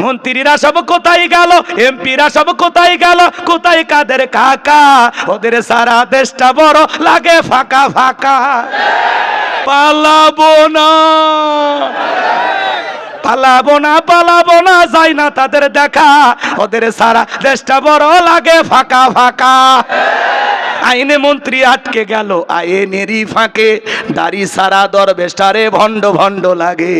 মন্ত্রীরা সব কোথায় গেল, এমপিরা সব কোথায় গেল, কোথায় কাদের কাকা, ওদের সারা দেশটা বড় লাগে ফাঁকা ফাঁকা। পালাবো না পালাবো না পালাবো না, যাই না তাদের দেখা, ওদের সারা দেশটা বড় লাগে ফাঁকা ফাঁকা। আইনে মন্ত্রী আটকে গেল আইনেরই ফাঁকে, দাড়ি সারা দরবেশটারে ভণ্ড ভণ্ড লাগে।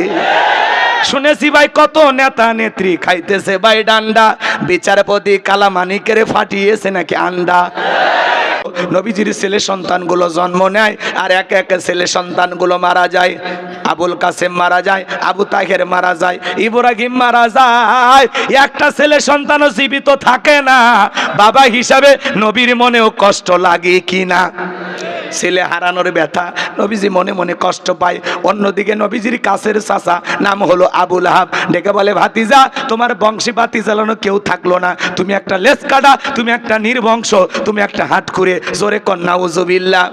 শুনেছি ভাই কত নেতা নেত্রী খাইতেছে ভাই ডান্ডা, বিচারপতি কালামানিকের ফাটিয়েছে নাকি আন্ডা। নবীজির ছেলে সন্তানগুলো জন্ম নেয় আর একে একে ছেলে সন্তানগুলো মারা যায়। আবুল কাসেম মারা যায়, আবু তাহের মারা যায়, ইব্রাহিম মারা যায়, একটা ছেলে সন্তানও জীবিত থাকে না। বাবা হিসাবে নবীর মনেও কষ্ট লাগে কি না? ছেলে হারানোর ব্যথা নবীজি মনে মনে কষ্ট পায়। অন্যদিকে নবীজির কাছের চাচা নাম হলো আবু লাহাব, ডেকে বলে ভাতিজা তোমার বংশে বাতি জ্বালানো কেউ থাকলো না, তুমি একটা লেজ কাটা, তুমি একটা নির্বংশ, তুমি একটা হাত খুঁড়ে, জোরে কন্যা উজুবিল্লাহ।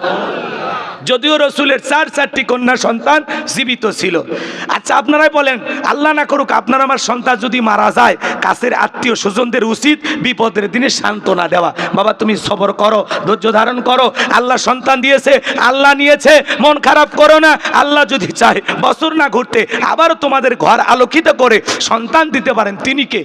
যদিও রসুলের চারটি কন্যা সন্তান জীবিত ছিল। আচ্ছা আপনারাই বলেন, আল্লাহ না করুক আপনার আমার সন্তান যদি মারা যায়, কাছের আত্মীয় স্বজনদের উচিত বিপদের দিনে সান্ত্বনা দেওয়া। বাবা তুমি সবর করো, ধৈর্য ধারণ করো, আল্লাহ সন্তান দিয়েছে, আল্লাহ নিয়েছে, মন খারাপ করো না। আল্লাহ যদি চায় বছর না ঘুরতে আবারও তোমাদের ঘর আলোকিত করে সন্তান দিতে পারেন, তিনি কে?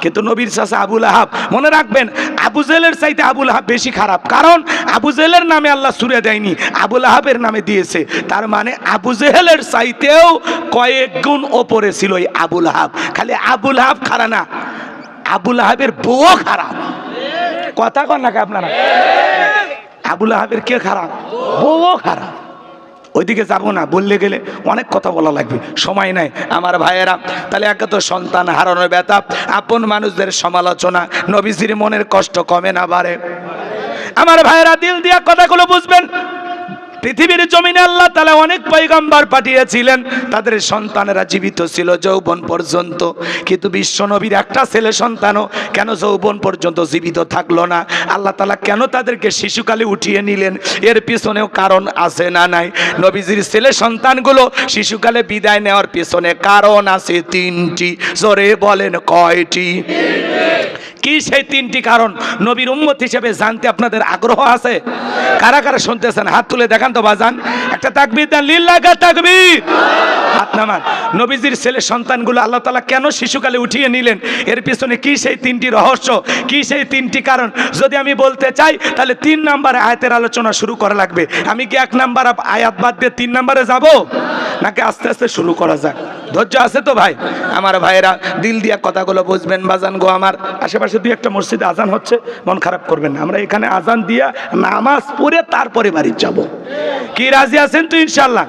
কিন্তু নবীর চাচা আবু লাহাব, মনে রাখবেন আবু জেহেলের চাইতে আবু লাহাব বেশি খারাপ, কারণ আবু জেহেলের নামে আল্লাহ সূরা দেয়নি, আবু লাহাবের নামে দিয়েছে। তার মানে আবু জেহেলের চাইতেও কয়েক গুণ ওপরে ছিল এই আবু লাহাব। খালি আবু লাহাব খারাপ না, আবু লাহাবের বউ খারাপ। কথা কন নাকি আপনারা? আবু লাহাবের কে খারাপ? বউ খারাপ। ওইদিকে যাবো না, বললে গেলে অনেক কথা বলা লাগবে, সময় নাই আমার ভাইয়েরা। তাহলে একে তো সন্তান হারানোর ব্যথা, আপন মানুষদের সমালোচনা, নবীজির মনের কষ্ট কমে না বাড়ে। আমার ভাইয়েরা দিল দিয়া কথাগুলো বুঝবেন। পৃথিবীর জমিনে আল্লাহ তাআলা অনেক পয়গম্বর পাঠিয়েছিলেন, তাদের সন্তানেরা জীবিত ছিল যৌবন পর্যন্ত, কিন্তু বিশ্ব নবীর একটা ছেলে সন্তানও কেন যৌবন পর্যন্ত জীবিত থাকলো না? আল্লাহ তাআলা কেন তাদেরকে শিশুকালে উঠিয়ে নিলেন? এর পিছনেও কারণ আছে না নাই? নবীজির ছেলে সন্তানগুলো শিশুকালে বিদায় নেওয়ার পিছনে কারণ আছে তিনটি। জোরে বলেন কয়টি? কি সেই তিনটি কারণ নবীর উম্মত হিসেবে জানতে আপনাদের আগ্রহ আছে? কারা কারা শুনতেছেন হাত তুলে দেখান তো বাজান, একটা তাকবীর দেন, লিল্লাহি তাকবীর। হাত নামান। নবীজির ছেলে সন্তানগুলো আল্লাহ তাআলা কেন শিশুকালে উঠিয়ে নিলেন? এর পিছনে কি সেই তিনটি রহস্য, কি সেই তিনটি কারণ? যদি আমি বলতে চাই তাহলে 3 নম্বরে আয়াতের আলোচনা শুরু করা লাগবে। আমি কি 1 নম্বর আয়াত বাদ দিয়ে 3 নম্বরে যাব, নাকি আস্তে আস্তে শুরু করা যাক? ধৈর্য আছে তো ভাই? আমার ভাইয়েরা দিল দিয়া কথাগুলো বুঝবেন বাজান গো। আমার আশেপাশে 2-1টা মসজিদে আজান হচ্ছে, মন খারাপ করবেন না। আমরা এখানে আজান দিয়া নামাজ পড়ে তারপরে বাড়ি যাব। কি রাজি আছেন তো ইনশাআল্লাহ?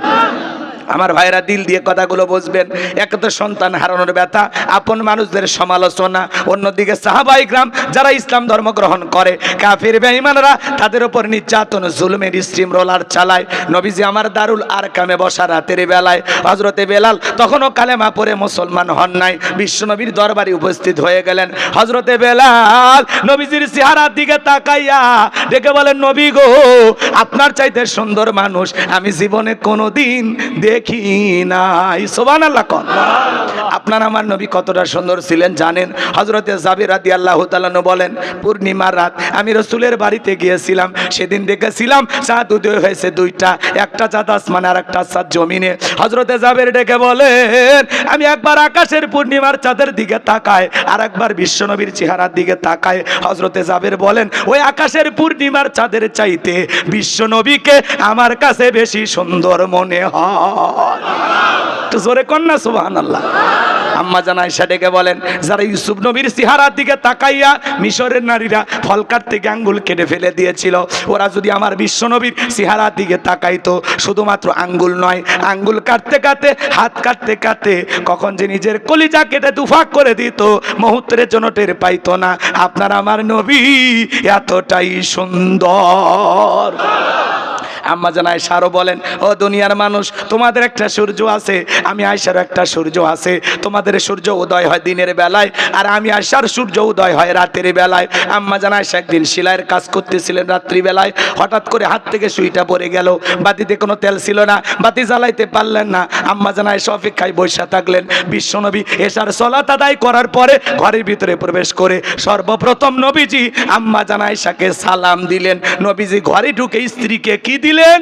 আমার ভাইরা দিল দিয়ে কথাগুলো বুঝবেন। এক তো সন্তান হারানোর ব্যথা, আপন মানুষদের সমালোচনা, অন্যদিকে সাহাবায়ে কিরাম যারা ইসলাম ধর্ম গ্রহণ করে, কাফির বেঈমানরা তাদের উপর নির্যাতন জুলুমের স্টিম রোলার চালায়। নবীজি আমার দারুল আরকামে বসা রাতের বেলায় হযরতে বেলাল তখনও কালেমা পড়ে মুসলমান হন নাই, বিশ্বনবীর দরবারে উপস্থিত হয়ে গেলেন। হযরতে বেলাল নবীজির চেহারার দিকে তাকাইয়া ডেকে বলেন, নবী গো আপনার চাইতে সুন্দর মানুষ আমি জীবনে কোনোদিন দেখি নাই। সুবহানাল্লাহ কোন। আপনার আমার নবী কতটা সুন্দর ছিলেন জানেন? হযরতে জাবির রাদিয়াল্লাহু তাআলা বলেন, পূর্ণিমার রাত আমি রাসূলের বাড়িতে গিয়েছিলাম, সেদিন দেখেছিলাম চাঁদ উদয় হয়েছে 2টা, একটা চাঁদ আসমানে আর একটা চাঁদ জমিনে। হযরতে জাবির ডেকে বলেন, আমি একবার আকাশের পূর্ণিমার চাঁদের দিকে তাকাই, আর একবার বিশ্বনবীর চেহারার দিকে তাকাই। হযরতে জাবির বলেন, ওই আকাশের পূর্ণিমার চাঁদের চাইতে বিশ্বনবীকে আমার কাছে বেশি সুন্দর মনে হয়। তো জোরে কন্যা সুবহানাল্লাহ। আম্মা জান আয়েশা ডেকে বলেন, যারা ইউসুফ নবীর চেহারার দিকে তাকাইয়া মিশরের নারীরা ফল কাটতে আঙ্গুল কেটে ফেলে দিয়েছিল, ওরা যদি আমার বিশ্ব নবীর চেহারার দিকে তাকাইতো, শুধুমাত্র আঙ্গুল নয়, আঙ্গুল কাটতে কাটতে হাত কাটতে কাটতে কখন যে নিজের কলিজা কেটে দুফাক করে দিত মুহূর্তের জন্য টের পাইতো না। আপনার আমার নবী এতটাই সুন্দর। আম্মা জান আয়েশা আরো বলেন, ও দুনিয়ার মানুষ, তোমাদের একটা সূর্য আছে, আমি আয়েশারও একটা সূর্য আছে। তোমাদের সূর্য উদয় হয় দিনের বেলায়, আর আমি আয়েশার সূর্য উদয় হয় রাতের বেলায়। আম্মা জান আয়েশা একদিন সেলাইয়ের কাজ করতেছিলেন রাত্রিবেলায়, হঠাৎ করে হাত থেকে সুইটা পড়ে গেল। বাতিতে কোনো তেল ছিল না, বাতি জ্বালাইতে পারলেন না। আম্মা জান আয়েশা অপেক্ষায় বসে থাকলেন। বিশ্বনবী এশার সালাত আদায় করার পরে ঘরের ভিতরে প্রবেশ করে সর্বপ্রথম নবীজি আম্মা জান আয়েশাকে সালাম দিলেন। নবীজি ঘরে ঢুকে স্ত্রীকে কি দিলেন?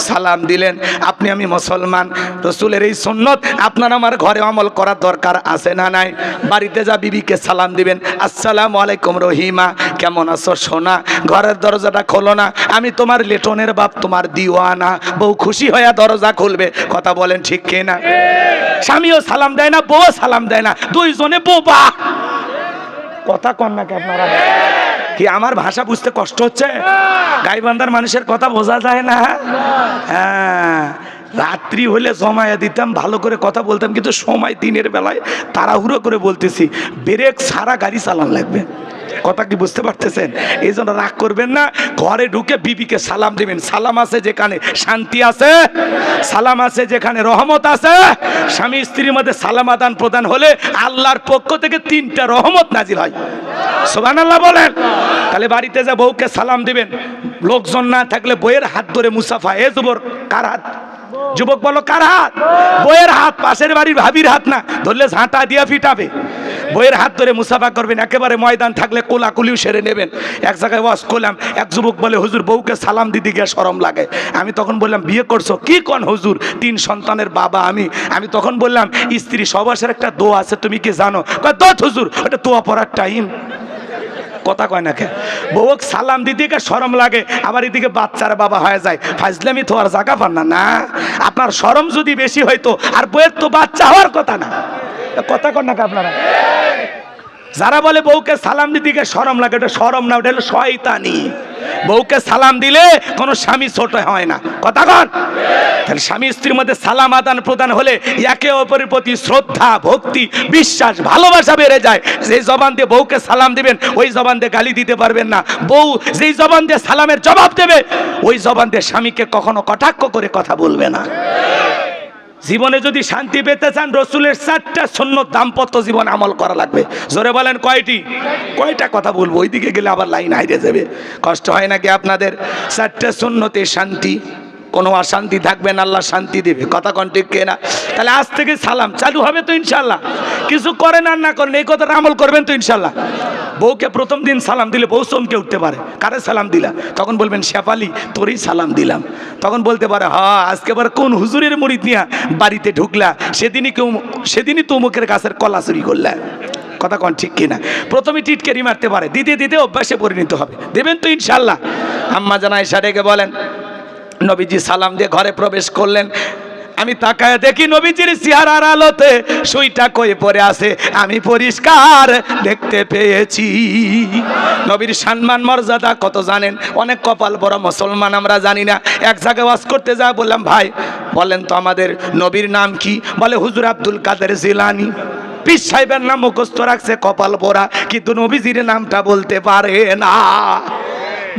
সালাম দিলেন। আপনি আমি মুসলমান, রসুলের এই সুন্নত আপনার আমার ঘরে আমল করার দরকার আছে না নাই? বাড়িতে যা বিবিকে সালাম দিবেন, আসসালামু আলাইকুম রহিমা, কেমন আছো সোনা? ঘরের দরজাটা খোলো না, আমি তোমার লেটনের বাপ, তোমার দিওয়ানা। বউ খুশি হয়ে দরজা খুলবে। কথা বলেন ঠিক কিনা? স্বামীও সালাম দেয় না, বউ সালাম দেয় না, দুইজনে বোবা। কথা কন না কি আপনারা? কি আমার ভাষা বুঝতে কষ্ট হচ্ছে? গাইবান্ধার মানুষের কথা বোঝা যায় না? হ্যাঁ, রাত্রি হলে জমায়া দিতাম, ভালো করে কথা বলতাম, কিন্তু সময় দিনের বেলায় তাড়াহুড়ো করে বলতেছি, ব্রেক সারা গাড়ি চালান লাগবে। কথা কি বুঝতে পারতেছেন? এই জন্য রাগ করবেন না, ঘরে ঢুকে বিবিকে সালাম দিবেন। সালাম আছে যেখানে শান্তি আছে, সালাম আছে যেখানে রহমত আছে। স্বামী স্ত্রীর মধ্যে সালাম আদান প্রদান হলে আল্লাহর পক্ষ থেকে 3টা রহমত নাজিল হয়। সুবহানাল্লাহ বলেন। তাহলে বাড়িতে যা বউকে সালাম দিবেন, লোকজন না থাকলে বইয়ের হাত ধরে মুসাফা। এ যুবক কার হাত? যুবক বলো কার হাত? বইয়ের হাত, পাশের বাড়ির ভাবির হাত না, ধরলে ঝাঁটা দিয়া ফিটাবে। বইয়ের হাত ধরে মুসাফা করবেন। একেবারে ময়দান থাকলে কোলাকুলিও সেরে নেবেন। এক জায়গায় ওয়াজ করলাম, এক যুবক বলে, হুজুর বউকে সালাম দিতে গিয়ে শরম লাগে। আমি তখন বললাম, বিয়ে করছো? কি কোন হুজুর, 3 সন্তানের বাবা আমি তখন বললাম, স্ত্রী সবাসের একটা দোয়া আছে, তুমি কি জানো? কয় দোয়া হুজুর, ওটা দোয়া পড়ার টাইম। কথা কয় না কে? বউক সালাম দিতে গিয়ে শরম লাগে, আবার এদিকে বাচ্চার বাবা হয়ে যায়। ফাজলামি তো আর জায়গা পান না। না, আপনার শরম যদি বেশি হইতো, আর বউয়ের তো বাচ্চা হওয়ার কথা না। কথা কন না কে আপনারা? যারা বলে বউকে সালাম দিতে গিয়ে শরম লাগে, ওটা শরম না, ওটা হলো শয়তানি। বউকে সালাম দিলে কোনো স্বামী ছোট হয় না। কথা কন। তাহলে স্বামী স্ত্রীর মধ্যে সালাম আদান প্রদান হলে একে অপরের প্রতি শ্রদ্ধা, ভক্তি, বিশ্বাস, ভালোবাসা বেড়ে যায়। যেই জবান দিয়ে বউকে সালাম দিবেন, ওই জবান দিয়ে গালি দিতে পারবেন না। বউ যেই জবান দিয়ে সালামের জবাব দেবে, ওই জবান দিয়ে স্বামীকে কখনো কটাক্ষ করে কথা বলবে না। জীবনে যদি শান্তি পেতে চান, রসুলের 4টা সুন্নত দাম্পত্য জীবন আমল করা লাগবে। জোরে বলেন কয়টি? কয়টা কথা বলবো, ওইদিকে গেলে আবার লাইন হারিয়ে যাবে। কষ্ট হয় নাকি আপনাদের? 4টা সুন্নতে শান্তি, কোনো অশান্তি থাকবে না, আল্লাহ শান্তি দিবে। কথা কোন ঠিক কিনা? তাহলে আজ থেকে সালাম চালু হবে তো ইনশাল্লাহ? কিছু করেন আর না করেন, এই কথাটা আমল করবেন তো ইনশাল্লাহ? বউকে প্রথম দিন সালাম দিলে বউ চমকে উঠতে পারে, কারে সালাম দিলা? তখন বলবেন, শেফালি তোরই সালাম দিলাম। তখন বলতে পারে, হ্যাঁ আজকে আবার কোন হুজুরের মুরিদ নিয়া বাড়িতে ঢুকলা, সেদিনই তো মুখের গাছের কলা চুরি করলা। কথা কন ঠিক কিনা? প্রথমে টিটকারি মারতে পারে, দিতে দিতে অভ্যাসে পরিণত হবে। দেবেন তো ইনশাল্লাহ? আম্মা জান আয়েশা ডেকে বলেন, নবীজি সালাম দিয়ে ঘরে প্রবেশ করলেন। আমি তাকায় দেখি নবীজির চেহারার আলোতে সুইটা কই পড়ে আছে, আমি পরিষ্কার দেখতে পেয়েছি। নবীর সম্মান মর্যাদা কত জানেন? অনেক কপাল বড় মুসলমান আমরা জানি না। এক জায়গায় ওয়াজ করতে যা বললাম, ভাই বলেন তো আমাদের নবীর নাম কি? বলে হুজুর আব্দুল কাদের জিলানী। পীর সাহেবের নাম মুখস্থ রাখছে, কপাল পোড়া, কিন্তু নবীজির নামটা বলতে পারে না।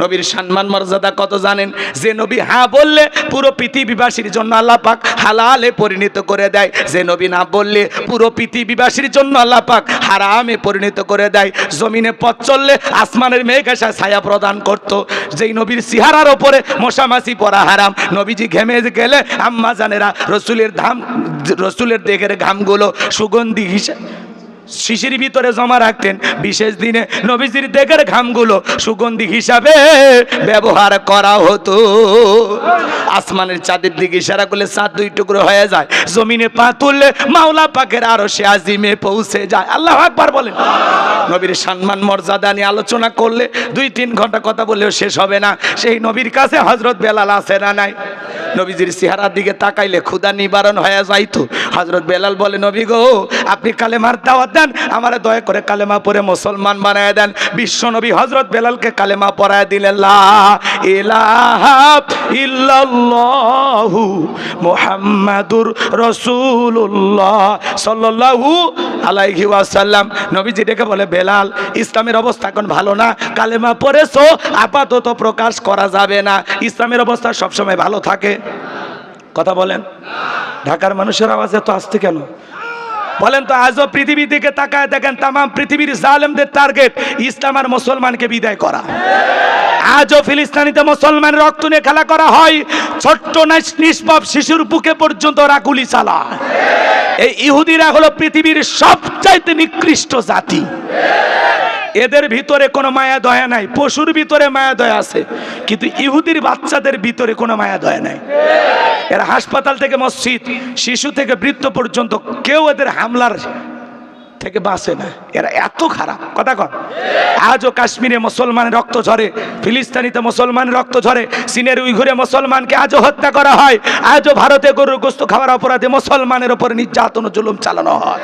নবীর সম্মান মর্যাদা কত জানেন? যে নবী হ্যাঁ বললে পুরো পৃথিবীবাসীর জন্য আল্লাহ পাক হালালে পরিণত করে দেয়, যে নবী না বললে পুরো পৃথিবীবাসীর জন্য আল্লাহ পাক হারামে পরিণত করে দেয়। জমিনে পথ চললে আসমানের মেঘ এসে ছায়া প্রদান করত। যেই নবীর চেহারার ওপরে মশামাছি পড়া হারাম। নবীজি ঘেমে গেলে আম্মা জানেরা রসুলের দেহের ঘামগুলো সুগন্ধি হিসেবে শিশির ভিতরে জমা রাখতেন। বিশেষ দিনে নবীজির দেহের ঘামগুলো সুগন্ধি হিসাবে ব্যবহার করা হতো। আসমানের চাঁদের দিকে ইশারা করলে চাঁদ 2 টুকরো হয়ে যায়। জমিনে পা তুললে মাওলা পাকের আরশে আজিমে পৌঁছে যায়। আল্লাহু আকবার বলেন। নবীর সম্মান মর্যাদা নিয়ে আলোচনা করলে 2-3 ঘন্টা কথা বললেও শেষ হবে না। সেই নবীর কাছে হযরত বেলাল আছে না নাই? নবীজির চেহারার দিকে তাকাইলে ক্ষুধা নিবারণ হয়ে যাইতো। হযরত বেলাল বলে, নবী গো আপনি কালেমার দাওয়াত দেন, আমারে দয়া করে কালেমা পড়ে মুসলমান বানায় দেন। বিশ্ব নবী হযরত বেলালকে কালেমা পড়ায় দিলেন, লা ইলাহা ইল্লাল্লাহু মুহাম্মাদুর রাসূলুল্লাহ সাল্লাল্লাহু আলাইহি ওয়াসাল্লাম নবীজি ডেকে বলে, বেলাল, ইসলামের অবস্থা এখন ভালো না, কালেমা পড়েছো, আপাতত প্রকাশ করা যাবে না। ইসলামের অবস্থা সবসময় ভালো থাকে? কথা বলেন। ঢাকার মানুষের আওয়াজ এত আসতে কেন? বলেন তো, আজও পৃথিবী দিকে তাকায় দেখেন, তাম পৃথিবীর জালেমদের টার্গেট ইসলাম আর মুসলমানকে বিদায় করা। আজও ফিলিস্তিনিতে মুসলমান রক্ত নিয়ে খেলা করা হয়, ছোট্ট নিষ্পাপ শিশুর বুকে পর্যন্ত ওরা গুলি চালায়। এই ইহুদিরা হলো পৃথিবীর সবচাইতে নিকৃষ্ট জাতি। এদের ভিতরে কোনো মায়া দয়া নাই, পশুর ভিতরে মায়া দয়া আছে, কিন্তু ইহুদির বাচ্চাদের ভিতরে কোনো মায়া দয়া নাই। এরা হাসপাতাল থেকে মসজিদ, শিশু থেকে বৃদ্ধ পর্যন্ত কেউ এদের হামলার থেকে বাঁচে না। এরা এত খারাপ। কথা কন। আজও কাশ্মীরে মুসলমানের রক্ত ঝরে, ফিলিস্তিনিতে মুসলমানের রক্ত ঝরে, চীনের উইঘুরে মুসলমানকে আজও হত্যা করা হয়, আজও ভারতে গরুর গোশত খাওয়ার অপরাধে মুসলমানের উপর নির্যাতন ও জুলুম চালানো হয়।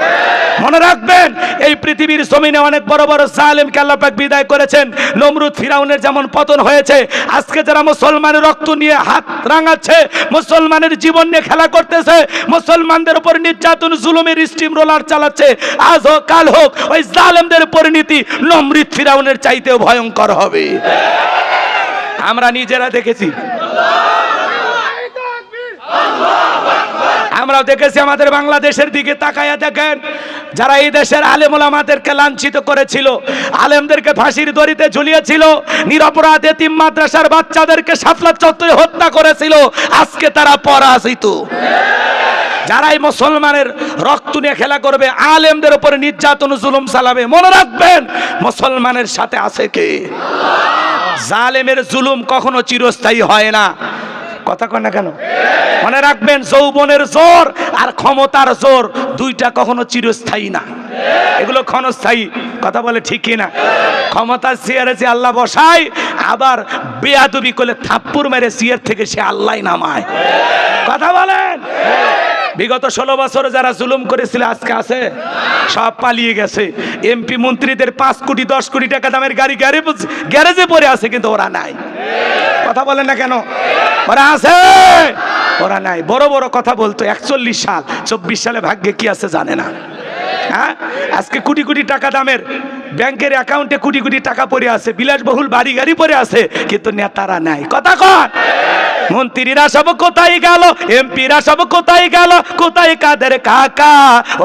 মনে রাখবেন, এই পৃথিবীর জমিনে অনেক বড় বড় জালেমকে আল্লাহ পাক বিদায় করেছেন। নমরুদ ফিরাউনের যেমন পতন হয়েছে, আজকে যারা মুসলমানের রক্ত নিয়ে হাত রাঙাচ্ছে, মুসলমানের জীবন নিয়ে খেলা করতেছে, মুসলমানদের উপর নির্যাতন জুলুমের স্টিম রোলার চালাচ্ছে, আজ হোক কাল হোক ওই জালেমদের পরিণতি নমরুদ ফিরাউনের চাইতেও ভয়ঙ্কর হবে। আমরা নিজেরা দেখেছি, আমরাও দেখেছি। আমাদের বাংলাদেশের দিকে তাকায়া দেখেন, যারা এই দেশের আলেম ওলামাদেরকে লাঞ্ছিত করেছিল, আলেমদেরকে ফাঁসির দড়িতে ঝুলিয়েছিল, নিরপরাধ এতিম মাদ্রাসার বাচ্চাদেরকে শাপলা চত্বরে হত্যা করেছিল, আজকে তারা পরাজিত। যারাই মুসলমানের রক্ত নিয়ে খেলা করবে, আলেমদের উপরে নির্যাতন জুলুম চালাবে, মনে রাখবেন মুসলমানের সাথে আছে কে? জালেমের জুলুম কখনো চিরস্থায়ী হয় না। কথা কয় না কেন? মনে রাখবেন, যৌবনের জোর আর ক্ষমতার জোর দুইটা কখনো চিরস্থায়ী না, এগুলো ক্ষণস্থায়ী। কথা বলে ঠিক কিনা? ক্ষমতার চেয়ারে যে আল্লাহ বসায়, আবার বেয়াদবি করলে থাপ্পড় মেরে চেয়ার থেকে সে আল্লাহ নামায়। কথা বলেন। বিগত 16 বছরে যারা জুলুম করেছিল আজকে আছে? সব পালিয়ে গেছে। এমপি মন্ত্রীদের 5 কোটি 10 কোটি টাকা দামের গাড়ি গ্যারেজে পড়ে আছে, কিন্তু ওরা নাই। কথা বলেন না কেন? ওরা আছে, ওরা নাই। বড় বড় কথা বলতো 41 সাল, 24 সালে ভাগ্যে কি আছে জানে না। হ্যাঁ, আজকে কোটি কোটি টাকা দামের ব্যাংকের অ্যাকাউন্টে কোটি কোটি টাকা পড়ে আছে, বিলাসবহুল বাড়ি গাড়ি পড়ে আছে, কিন্তু নেতারা নাই। কথা কন। মন্ত্রীরা সব কোথায় গেল, এমপিরা সব কোথায় গেল, কোথায় কাদের কাকা?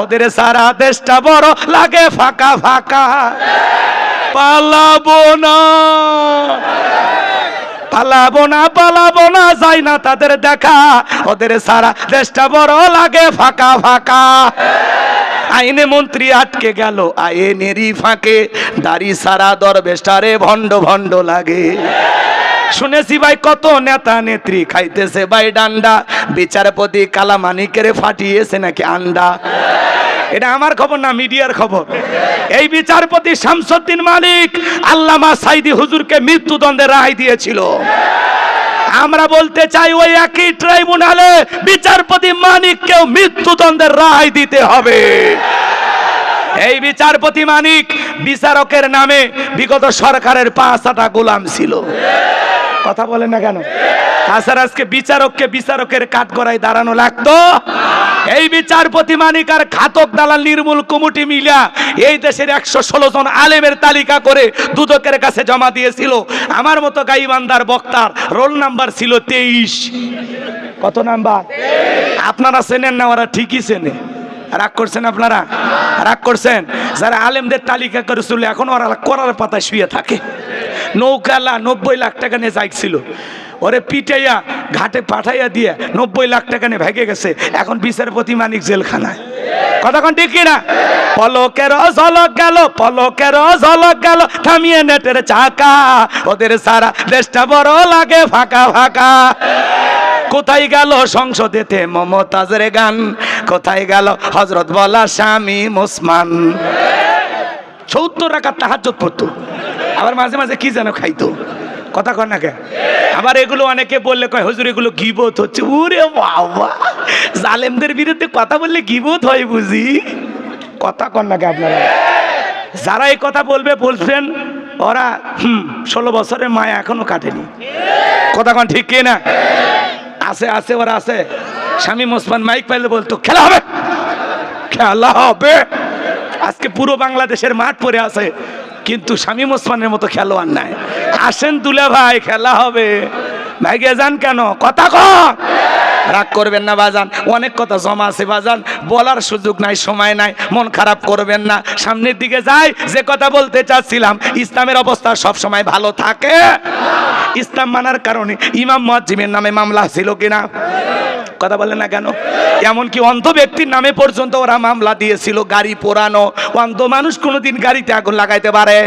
ওদের সারা দেশটা বড় লাগে ফাঁকা ফাঁকা। পালাবো না, পালাবো না, পালাবো না, যাই না তাদের দেখা, ওদের সারা দেশটা বড় লাগে ফাঁকা ফাঁকা। আইনে মন্ত্রী আটকে গেল আইনেরই ফাঁকে, দাড়ি সারা দরবেশটারে ভণ্ড ভণ্ড লাগে। শুনেছি ভাই কত নেতা নেত্রী খাইতেছে ভাই ডান্ডা, বিচারপতি কালামানিকের ফাটিয়েছে নাকি আন্ডা। এটা আমার খবর না, মিডিয়ার খবর। এই বিচারপতি শামসুদ্দিন মালিক আল্লামা সাইদি হুজুরকে মৃত্যুদণ্ডের রায় দিয়েছিল। আমরা বলতে চাই, ওই একই ট্রাইব্যুনালে বিচারপতি মানিককেও মৃত্যুদণ্ডের রায় দিতে হবে। এই বিচারপতি মানিক বিচারকের নামে বিগত সরকারের 5টা গোলাম ছিল। কথা বলেন না কেন? তাছাড়া আজকে বিচারককে বিচারকের কাঠগড়ায় দাঁড়ানো লাগতো। এই বিচারপতি মানিক আর ঘাতক দালাল নির্মূল কমিটি মিলা এই দেশের 116 জন আলেমের তালিকা করে দুদকের কাছে জমা দিয়েছিল। আমার মতো গাইবান্দার বক্তার রোল নাম্বার ছিল 23। কত নাম্বার? আপনারা চেনেন না, ওরা ঠিকই চেনে। রাগ করছেন আপনারা? রাগ করছেন? যারা আলেমদের তালিকা করেছিল এখন ওরা করার পাতায় শুয়ে থাকে। নৌকালা 90 লাখ টাকা নিয়ে যাইছিল, ওরে পিটাইয়া ঘাটে পাঠাইয়া দিয়ে 90 লাখ টাকা নিয়ে ভেগে গেছে। এখন বিচারপতি মানিক জেলখানায়। কথা কোন ঠিক কিনা? পলকের ঝলক গেল, পলকের ঝলক গেল, থামিয়ে নেটের চাকা, ওদের সারা দেশটা বড় লাগে ফাঁকা ফাঁকা। কোথায় গেল সংসদেতে মমতাজের গান, কোথায় গেল হযরত বলা স্বামী মুসমান। 70 রাকাত তাহাজ্জুদ পড়তো, আবার মাঝে মাঝে কি যেন খাইতো। কথা কন না কে? আবার এগুলো অনেকে বললে কয় হুজুর এগুলো গীবত হচ্ছে। ওরে বাবা, জালেমদের বিরুদ্ধে কথা বললে গীবত হয় বুঝি? কথা কন না কে আপনারা? যারা এই কথা বলবে বলছেন ওরা 16 বছরের মায়া এখনো কাটেনি। কথা কন ঠিক কি না? আছে আছে, ওরা আছে। স্বামী মুসমান মাইক পাইলে বলতো খেলা হবে, খেলা হবে, আজকে পুরো বাংলাদেশের মাঠ পড়ে আছে, কিন্তু শামীম ওসমানের মতো খেলোয়াড় নাই। আসেন দুলা ভাই, খেলা হবে। ভাইগে যান কেন? কথা কন, রাগ করবেন না বাজান, অনেক কথা জমা আছে বাজান, বলার সুযোগ নাই, সময় নাই, মন খারাপ করবেন না। সামনের দিকে যাই, যে কথা বলতে চাচ্ছিলাম, ইসলামের অবস্থা সব সময় ভালো থাকে। ইসলাম মানার কারণে ইমাম মুয়াজ্জিমের নামে মামলা ছিল কিনা? কথা বলে না কেন? এমনকি অন্ধ ব্যক্তির নামে পর্যন্ত ওরা মামলা দিয়েছিল, গাড়ি পোড়ানো। অন্ধ মানুষ কোনোদিন গাড়িতে আগুন লাগাইতে পারে?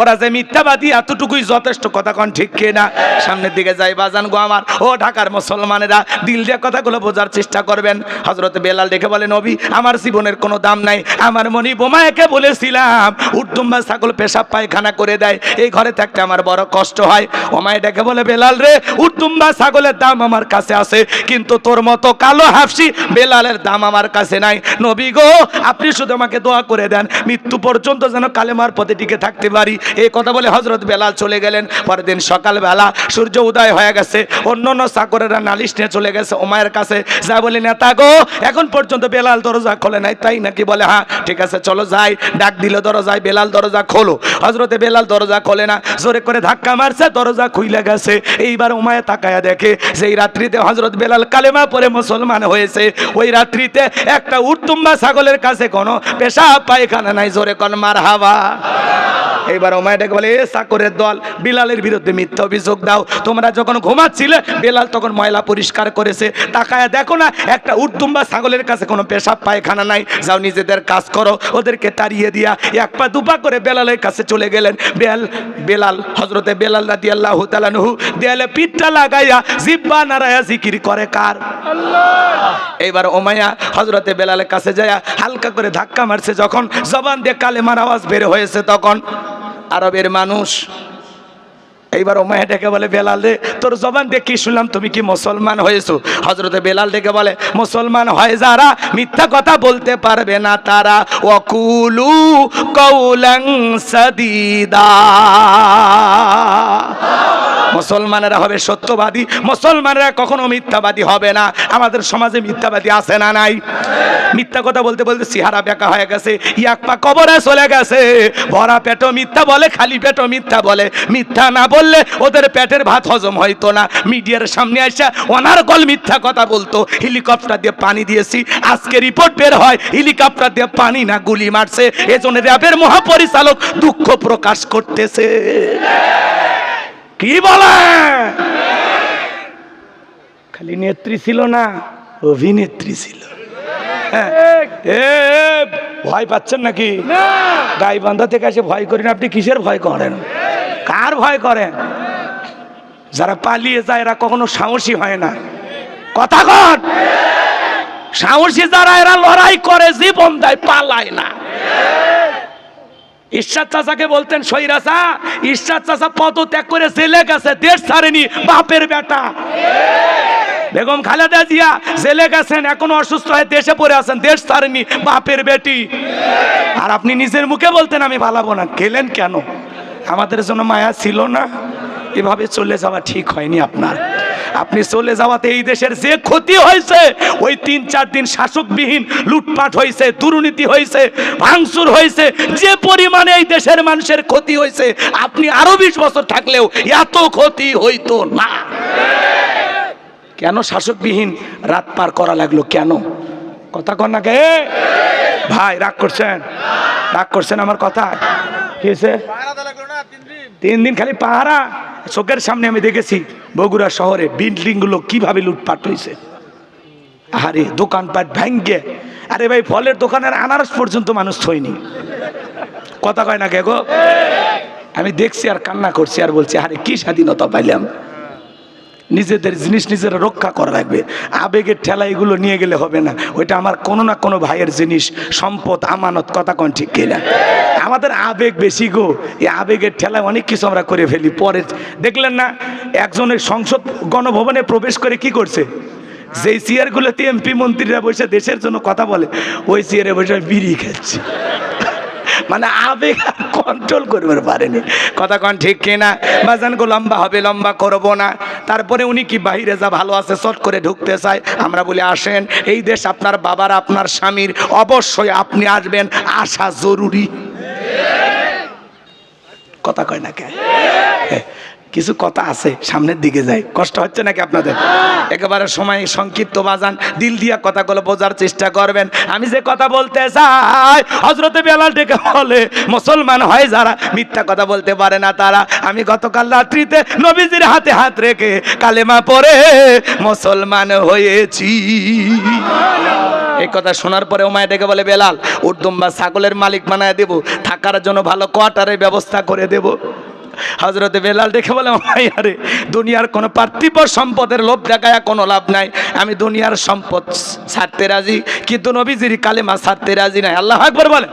ওরা যে মিথ্যাবাদী, এতটুকুই যথেষ্ট। কথা কন ঠিক কিনা? সামনের দিকে যাই বাজান গো আমার, ও ঢাকার মুসলমানেরা, দিল দিয়ে কথাগুলো বোঝার চেষ্টা করবেন। হযরত বেলাল দেখে বলে, নবী, আমার জীবনের কোনো দাম নাই, আমার মনি বোমাকে বলেছিলাম উটদুম্বা ছাগল পেশাব পায়খানা করে দেয়, এই ঘরে থাকতে আমার বড় কষ্ট হয়। ওমায় ডেকে বলে, বেলাল রে, উটদুম্বা ছাগলের দাম আমার কাছে আছে, কিন্তু তোর মতো কালো হাফসি বেলালের দাম আমার কাছে নাই। নবী গো, আপনি শুধু আমাকে দোয়া করে দেন, মৃত্যু পর্যন্ত যেন কালেমার পথে টিকে থাকতে পারি। এই কথা বলে হযরত বেলাল চলে গেলেন। পরের দিন সকালবেলা সূর্য উদয় হয়ে গেছে, অন্যান্য চাকরেরা নালিশ নিয়ে চলে গেছে ওমায়ের কাছে। যা বলে, নেতা গো, এখন পর্যন্ত বেলাল দরজা খোলে নাই, তাই নাকি? বলে, হ্যাঁ। ঠিক আছে, চলো যাই। ডাক দিল দরজায়, বেলাল দরজা খোলো। হযরতে বেলাল দরজা খোলে না, জোরে করে ধাক্কা মারছে, দরজা খুইলে গেছে। এইবার উমায়ে তাকায়া দেখে, যেই রাত্রিতে হযরত বেলাল কালেমা পড়ে মুসলমান হয়েছে, ওই রাত্রিতে একটা উটদুম্বা ছাগলের কাছে কোনো পেশাব পায়খানা নাই। জোরে কোন মারহাবা। এইবার উমায়ে ডেকে বলে, এ চাকরের দল, বিলালের বিরুদ্ধে মিথ্যা অভিযোগ দাও। তোমরা যখন ঘুমাচ্ছিলে, বেলাল তখন ময়লা পরিষ্কার করেছে, তাকায়া দেখো না একটা উটদুম্বা ছাগলের কাছে কোনো পেশাব পায়খানা নাই। যাও নিজেদের কাজ করো। ওদেরকে তাড়িয়ে দিয়া এক পা দুপা করে বেলালের কাছে চলে গেলেন। বেলাল হযরতে বেলাল রাদিয়াল্লাহু তাআলা আনহু দেয়ালে পিঠটা লাগাইয়া জিহ্বা নাড়ায়া জিকির করে কার? আল্লাহ। এইবার উমাইয়া হযরতে বেলালের কাছে যায়, হালকা করে ধাক্কা মারছে। যখন জবান দিয়ে কালেমার আওয়াজ বের হয়েছে, তখন আরবের মানুষ। এইবার উমাইয়া ডেকে বলে, বেলাল রে, তোর জবান দিয়ে কি শুনলাম, তুমি কি মুসলমান হয়েছো? হযরতে বেলাল ডেকে বলে, মুসলমান হয় যারা মিথ্যা কথা বলতে পারবে না তারা, ওয়াকুলু কাওলান সাদীদা। মুসলমানেরা হবে সত্যবাদী, মুসলমানেরা কখনো মিথ্যাবাদী হবে না। আমাদের সমাজে মিথ্যাবাদী আছে না নাই? মিথ্যা কথা বলতে বলতে চেহারা বেঁকা হয়ে গেছে, এক পা কবরে চলে গেছে। ভরা পেটও মিথ্যা বলে, খালি পেটও মিথ্যা বলে। মিথ্যা না বললে ওদের পেটের ভাত হজম হইতো না। মিডিয়ার সামনে আসা অনার্গল মিথ্যা কথা বলতো। হেলিকপ্টার দিয়ে পানি দিয়েছি, আজকে রিপোর্ট বের হয় হেলিকপ্টার দিয়ে পানি না গুলি মারছে। এজন্য র্যাবের মহাপরিচালক দুঃখ প্রকাশ করতেছে। কি বলে? খালি নেত্রী ছিল না, অভিনেত্রী ছিল। ভয় পাচ্ছেন নাকি? গাইবান্ধা থেকে এসে ভয় করেন। আপনি কিসের ভয় করেন? কার ভয় করেন? যারা পালিয়ে যায় এরা কখনো সাহসী হয় না। কথা কন। সাহসী যারা, এরা লড়াই করে, জীবন দেয়, পালায় না। ঈশ্বর চাচাকে বলতেন সৈরাচা, ঈশ্বর চাচা পদত্যাগ করে জেলে গেছে, দেশ ছাড়েনি, বাপের বেটা। বেগম খালেদা জিয়া জেলে গেছেন, এখন অসুস্থ হয়ে দেশে পড়ে আছেন, দেশ ছাড়েনি, বাপের বেটি। আর আপনি নিজের মুখে বলতেন আমি পালাবো না। গেলেন কেন? আমাদের জন্য মায়া ছিল না? এভাবে চলে যাওয়া ঠিক হয়নি আপনার। আপনি চলে যাওয়াতে এই দেশের যে ক্ষতি হয়েছে, ওই 3-4 দিন শাসকবিহীন লুটপাট হয়েছে, দুর্নীতি হয়েছে, ভাঙচুর হয়েছে, যে পরিমাণে এই দেশের মানুষের ক্ষতি হয়েছে, আপনি আরো 20 বছর থাকলেও এত ক্ষতি হইতো না। কেন শাসকবিহীন রাত পার করা লাগলো? কেন? কথা কন না কে ভাই? রাগ করছেন? রাগ করছেন আমার কথা? কি হয়েছে? 3 দিন খালি পাহারা। চোখের সামনে আমি দেখেছি বগুড়া শহরে বিল্ডিং গুলো কিভাবে লুটপাট হয়েছে। আরে দোকানপাট ভাঙ্গে, আরে ভাই ফলের দোকানের আনারস পর্যন্ত মানুষ থইনি। কথা কয় না কে গো? আমি দেখছি আর কান্না করছি আর বলছি, আরে কি স্বাধীনতা পাইলাম। নিজেদের জিনিস নিজেরা রক্ষা করা লাগবে। আবেগের ঠেলা এগুলো নিয়ে গেলে হবে না। ওইটা আমার কোনো না কোনো ভাইয়ের জিনিস, সম্পদ, আমানত। কথা কোন ঠিক কিনা? আমাদের আবেগ বেশি গো। এই আবেগের ঠেলায় অনেক কিছু আমরা করে ফেলি। পরে দেখলেন না, একজনের সংসদ গণভবনে প্রবেশ করে কি করছে? যেই চেয়ারগুলোতে এমপি মন্ত্রীরা বসে দেশের জন্য কথা বলে, ওই চেয়ারে বসে বিড়ি খাচ্ছে। মানে আবেগ কন্ট্রোল করবে পারেনি। কথা কন ঠিক কিনা? বাজান গো লম্বা হবে, লম্বা করব না। তারপরে উনি কি বাইরে যা ভালো আছে চট করে ঢুকতে চায়। আমরা বলি আসেন, এই দেশ আপনার বাবার আপনার স্বামীর, অবশ্যই আপনি আসবেন, আসা জরুরি। কথা কয় না কে? কিছু কথা আছে, সামনের দিকে যাই। কষ্ট হচ্ছে নাকি আপনাদের? একেবারে সময় সংক্ষিপ্ত বাজান, দিল দিয়া কথাগুলো বোঝার চেষ্টা করবেন। আমি যে কথা বলতে চাই, হযরতে বেলাল ডেকে বলে মুসলমান হয় যারা, মিথ্যা কথা বলতে পারে না তারা। আমি গতকাল রাত্রিতে নবীজির হাতে হাত রেখে কালেমা পড়ে মুসলমান হয়েছি। এই কথা শোনার পরে ওমায় ডেকে বলে বেলাল, উর্দুম বা ছাগলের মালিক বানায় দেব, থাকার জন্য ভালো কোয়ার্টারের ব্যবস্থা করে দেব। হযরতে বেলাল দেখে বলে আরে দুনিয়ার কোনো পার্থিব সম্পদের লোভ দেখায় কোনো লাভ নাই। আমি দুনিয়ার সম্পদ ছাড়তে রাজি, কিন্তু নবীজির কালেমা ছাড়তে রাজি নাই। আল্লাহু আকবার বলে।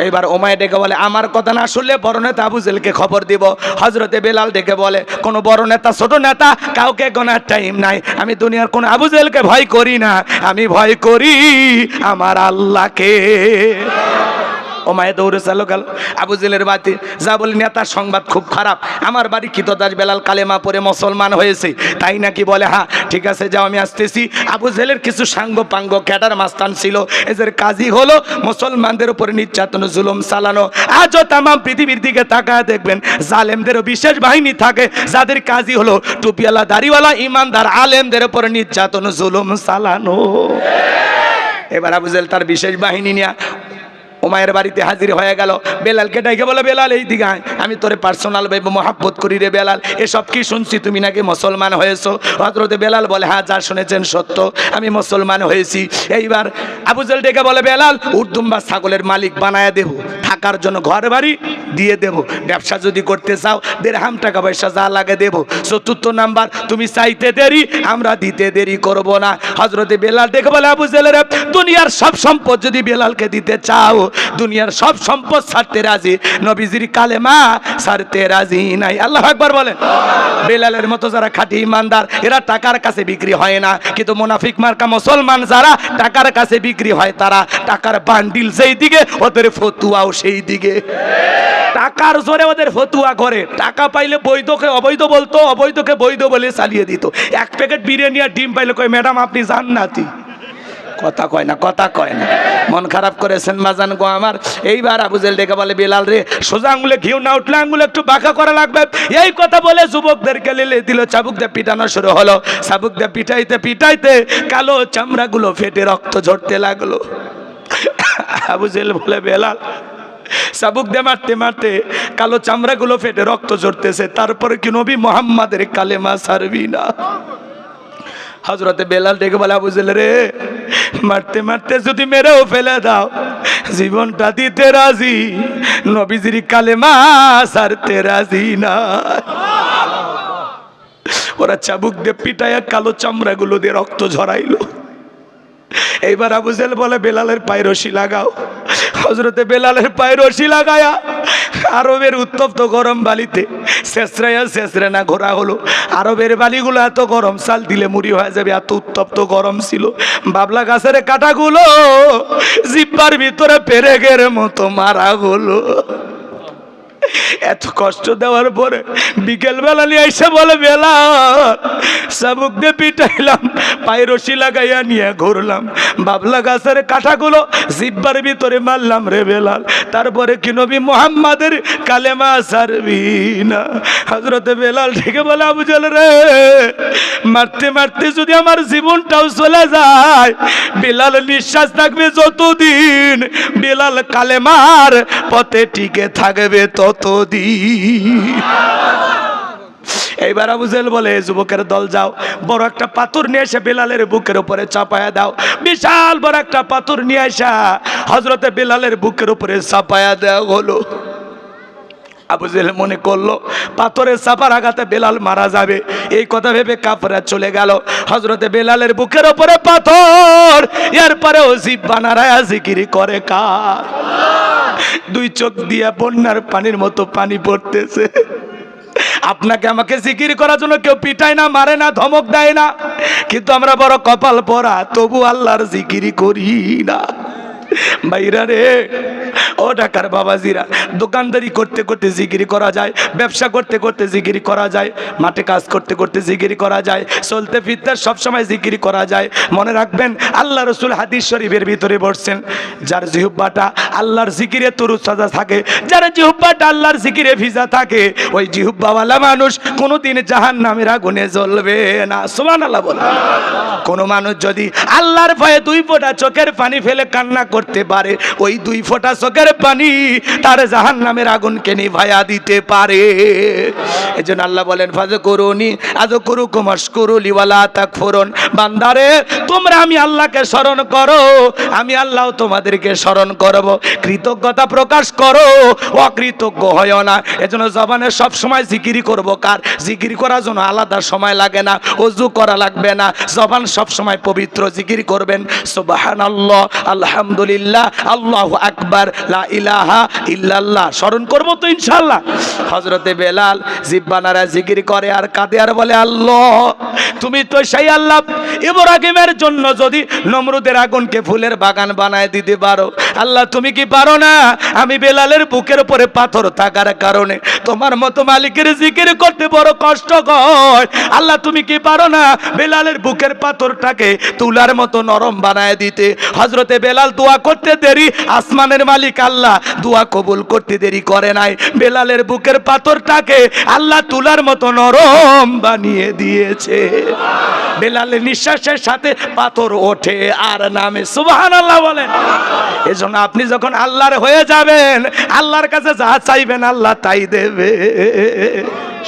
এইবার ওমায় ডেকে বলে আমার কথা না শুনলে বড় নেতা আবু জেলকে খবর দিব। হযরতে বেলাল ডেকে বলে কোন বড় নেতা ছোট নেতা কাউকে গোনার টাইম নাই। আমি দুনিয়ার কোন আবু জেলকে ভয় করি না, আমি ভয় করি আমার আল্লাহকে। ওমায় দৌড়ে চালো গেল আবু জেলের বাড়িতে, যা বলি নেতার সংবাদ খুব খারাপ, আমার বাড়ি কিতদাস বেলাল কালেমা পড়ে মুসলমান হয়েছে। তাই নাকি? বলে হ্যাঁ ঠিক আছে যাও আমি আসতেছি। আবু জেলের কিছু সাঙ্গ পাঙ্গ ক্যাডার মাস্তান ছিল, এদের কাজই হলো মুসলমানদের উপরে নির্যাতন জুলুম চালানো। আজও তাম পৃথিবীর দিকে তাকায় দেখবেন জালেমদেরও বিশেষ বাহিনী থাকে, যাদের কাজই হলো টুপিওয়ালা দাড়িওয়ালা ইমানদার আলেমদের উপরে নির্যাতন জুলুম চালানো। এবার আবু জেল তার বিশেষ বাহিনী নিয়ে ওমায়ের বাড়িতে হাজির হয়ে গেল। বেলালকে ডাইকে বলে বেলাল এই দিকে আয়, আমি তোরে পার্সোনাল ভাবে মহাব্বত করি রে বেলাল। এসব কি শুনছি তুমি নাকি মুসলমান হয়েছো? হযরতে বেলাল বলে হ্যাঁ যা শুনেছেন সত্য, আমি মুসলমান হয়েছি। এইবার আবু জেল ডেকে বলে বেলাল উর্দুম বা ছাগলের মালিক বানায় দেব, থাকার জন্য ঘর বাড়ি দিয়ে দেব, ব্যবসা যদি করতে চাও দেড়হাম টাকা পয়সা যা লাগে দেব। চতুর্থ নাম্বার তুমি চাইতে দেরি, আমরা দিতে দেরি করব না। হযরতে বেলাল ডেকে বলে আবু জেলের দুনিয়ার সব সম্পদ যদি বেলালকে দিতে চাও, দুনিয়ার সব সম্পদ ছাড়তে রাজি, নবীজির কালেমা ছাড়তে রাজি নাই। আল্লাহু আকবার বলেন। বেলালের মতো যারা খাঁটি ইমানদার এরা টাকার কাছে বিক্রি হয় না, কিন্তু মুনাফিক মার্কা মুসলমান যারা টাকার কাছে বিক্রি হয়, তারা টাকার বান্ডিল যেই দিকে ওদের ফতুয়াও সেই দিকে। টাকার জোরে ওদের ফতুয়া করে, টাকা পাইলে বৈধকে অবৈধ বলতো, অবৈধকে বৈধ বলে চালিয়ে দিত। এক প্যাকেট বিরিয়ানি আর ডিম পাইলে কয় ম্যাডাম আপনি জান্নাতি। কথা কয় না, কথা কয় না। মন খারাপ করেছেন মাজান গো আমার। এইবার আবু জেল ডেকে বলে বেলাল রে সোজা আঙুলে ঘিউ না উঠলে আঙুলে একটু বাঁকা করা লাগবে। এই কথা বলে যুবকদেরকে লেলে দিল, চাবুক দিয়ে পিটানো শুরু হলো। চাবুক দিয়ে পিটাইতে পিটাইতে কালো চামড়াগুলো ফেটে রক্ত ঝরতে লাগলো। আবু জেল বলে বেলাল চাবুক দিয়ে মারতে মারতে কালো চামড়াগুলো ফেটে রক্ত ঝরতেছে, তারপরে কি নবী মুহাম্মাদের কালেমা ছাড়বি না? হযরতে বেলাল ডেকে বলে আবু জেল রে মারতে মারতে যদি মেরেও ফেলে দাও, জীবনটা দিতে রাজি, নবীজির কালেমা ছাড়তে রাজি না। ওরা চাবুক দিয়ে পিটাইয়া কালো চামড়াগুলো দিয়ে রক্ত ঝরাইলো। এইবার আবু জেল বলে বেলালের পায়ে রশি লাগাও। হযরতে বেলালের পায়ে রশি লাগায়া আরবের উত্তপ্ত গরম বালিতে শেষরাইয়া শেষরেনা ঘোরা হলো। আরবের বালিগুলো এত গরম, চাল দিলে মুড়ি হয়ে যাবে, এত উত্তপ্ত গরম ছিল। বাবলা গাছের কাঁটাগুলো জিব্বার ভিতরে পেরেকের মতো মারা হলো। এত কষ্ট দেওয়ার পরে বিকেল বেলা নিয়ে এসে বলে বেলাল চাবুক দিয়ে পিটাইলাম, পায়ে রশি লাগাইয়া নিয়ে ঘুরলাম, বাবলা গাছের কাঁটাগুলো জিব্বার ভিতরে মারলাম রে বেলাল, তারপরে কি নবী মুহাম্মাদের কালেমা ছাড়বি না? হযরতে বেলাল থেকে বলে আবু জেল রে মারতে মারতে যদি আমার জীবনটাও চলে যায়, বেলাল নিঃশ্বাস থাকবে যতদিন, বেলাল কালেমার পথে টিকে থাকবে ততদিন। এইবার আবু জেল বলে যুবকের দল যাও, বড় একটা পাথর নিয়ে এসে বেলালের বুকের উপরে চাপায়া দাও। বিশাল বড় একটা পাথর নিয়ে আসা হযরতে বেলালের বুকের উপরে চাপায়া দেওয়া হলো। আবু জেল মনে করলো পাথরের চাপার আঘাতে বেলাল মারা যাবে, এই কথা ভেবে কাফেররা চলে গেল। হযরতে বেলালের বুকের উপরে পাথর, এরপরেও জিহ্বা নাড়ায়া জিকির করে কার? দুই চোখ দিয়া বন্যার পানির মতো পানি পড়তেছে। আপনাকে আমাকে জিকির করার জন্য কেউ পিটায় না, মারে না, ধমক দেয় না, কিন্তু আমরা বড় কপাল পরা, তবু আল্লাহর জিকির করি না। ভাইরা রে ও ঢাকার বাবাজিরা, দোকানদারি করতে করতে জিকির করা যায়, ব্যবসা করতে করতে জিকির করা যায়, মাঠে কাজ করতে করতে জিকির করা যায়, চলতে ফিরতে সবসময় জিকির করা যায়। মনে রাখবেন আল্লাহ রসুল হাদিস শরীফের ভিতরে বলছেন, যার জিহ্বাটা আল্লাহর জিকিরে তরুতাজা থাকে, যার জিহ্বাটা আল্লাহর জিকিরে ভিজা থাকে, ওই জিহ্বাওয়ালা মানুষ কোনোদিন জাহান্নামের আগুনে জ্বলবে না। সুবহানাল্লাহ বলে। কোন মানুষ যদি আল্লাহর ভয়ে 2 ফোঁটা চোখের পানি ফেলে কান্না করতে পারে, ওই 2 ফোঁটা চোখের পানি তার জাহান্নামের আগুনকে নিভায়া দিতে পারে। এজন্য আল্লাহ বলেন, ফাযকুরুনি আযকুরুকুম ওয়াশকুরুলি ওয়ালা তাকফুরুন। বান্দারে, তোমরা আমি আল্লাহকে স্মরণ করো, আমি আল্লাহ তোমাদেরকে স্মরণ করব। কৃতজ্ঞতা প্রকাশ করো, অকৃতজ্ঞ হয়ো না। এজন্য জবানে সব সময় জিকির করব। কার জিকির করার জন্য আলাদা সময় লাগে না, ওযু করা লাগবে না, জবান সব সময় পবিত্র জিকির করবেন। সুবহানাল্লাহ, আলহামদুলিল্লাহ, আল্লাহু আকবার, লা ইলাহা ইল্লাল্লাহ স্মরণ করব তো ইনশাআল্লাহ। হযরতে বেলাল জিব্বানারা জিকির করে আর কাঁদে আর বলে, আল্লাহ তুমি তো সেই আল্লাহ, ইব্রাহিমের জন্য যদি নমরুদের আগুনকে ফুলের বাগান বানায় দিতে পারো, আল্লাহ তুমি কি পারো না? আমি বেলালের বুকের উপরে পাথর থাকার কারণে তোমার মতো মালিকের জিকির করতে বড় কষ্টকর, আল্লাহ তুমি কি পারো না বেলালের বুকের পাথরটাকে তুলার মতো নরম বানায় দিতে? হযরতে বেলাল দোয়া করতে দেরি, আসমানের মালিক আল্লাহ দোয়া কবুল করতে দেরি করে নাই। বেলালের বুকের পাথরটাকে আল্লাহ তুলার মতো নরম বানিয়ে দিয়েছে। বেলালের নিঃশ্বাসের সাথে পাথর ওঠে আর নামে। সুবহানাল্লাহ বলেন। এজন্য আপনি যখন আল্লাহর হয়ে যাবেন, আল্লাহর কাছে যা চাইবেন আল্লাহ তাই দেবে।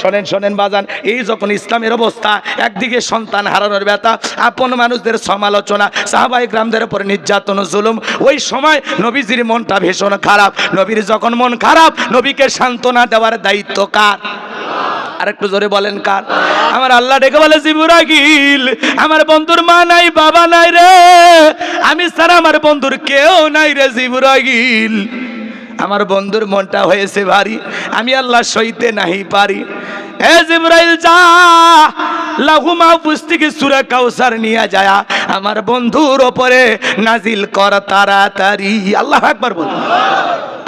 শোনেন শোনেন বাজান, এই যখন ইসলামের অবস্থা, একদিকে সন্তান হারানোর ব্যথা, আপন মানুষদের সমালোচনা, সাহাবায়ে কেরামদের উপর নির্যাতন জুলুম, ওই সময় নবীজির মনটা ভীষণ খারাপ। নবীর যখন মন খারাপ, নবীকে সান্ত্বনা দেওয়ার দায়িত্ব কার? আর একটু জোরে বলেন কার? আমার আল্লাহ ডেকে বলে, জিবরাইল আমার বন্ধুর মা নাই, বাবা নাই রে, আমি ছাড়া আমার বন্ধুর কেউ নাই রে জিবরাইল। আমার বন্ধুর মনটা হয়েছে ভারী, আমি আল্লাহ সইতে নাহি পারি। এ জিবরাইল যা, লাহু মাহফুজ থেকে সূরা কাউসার নিয়ে যায় আমার বন্ধুর উপরে নাজিল কর তাড়াতাড়ি। আল্লাহু আকবার বল।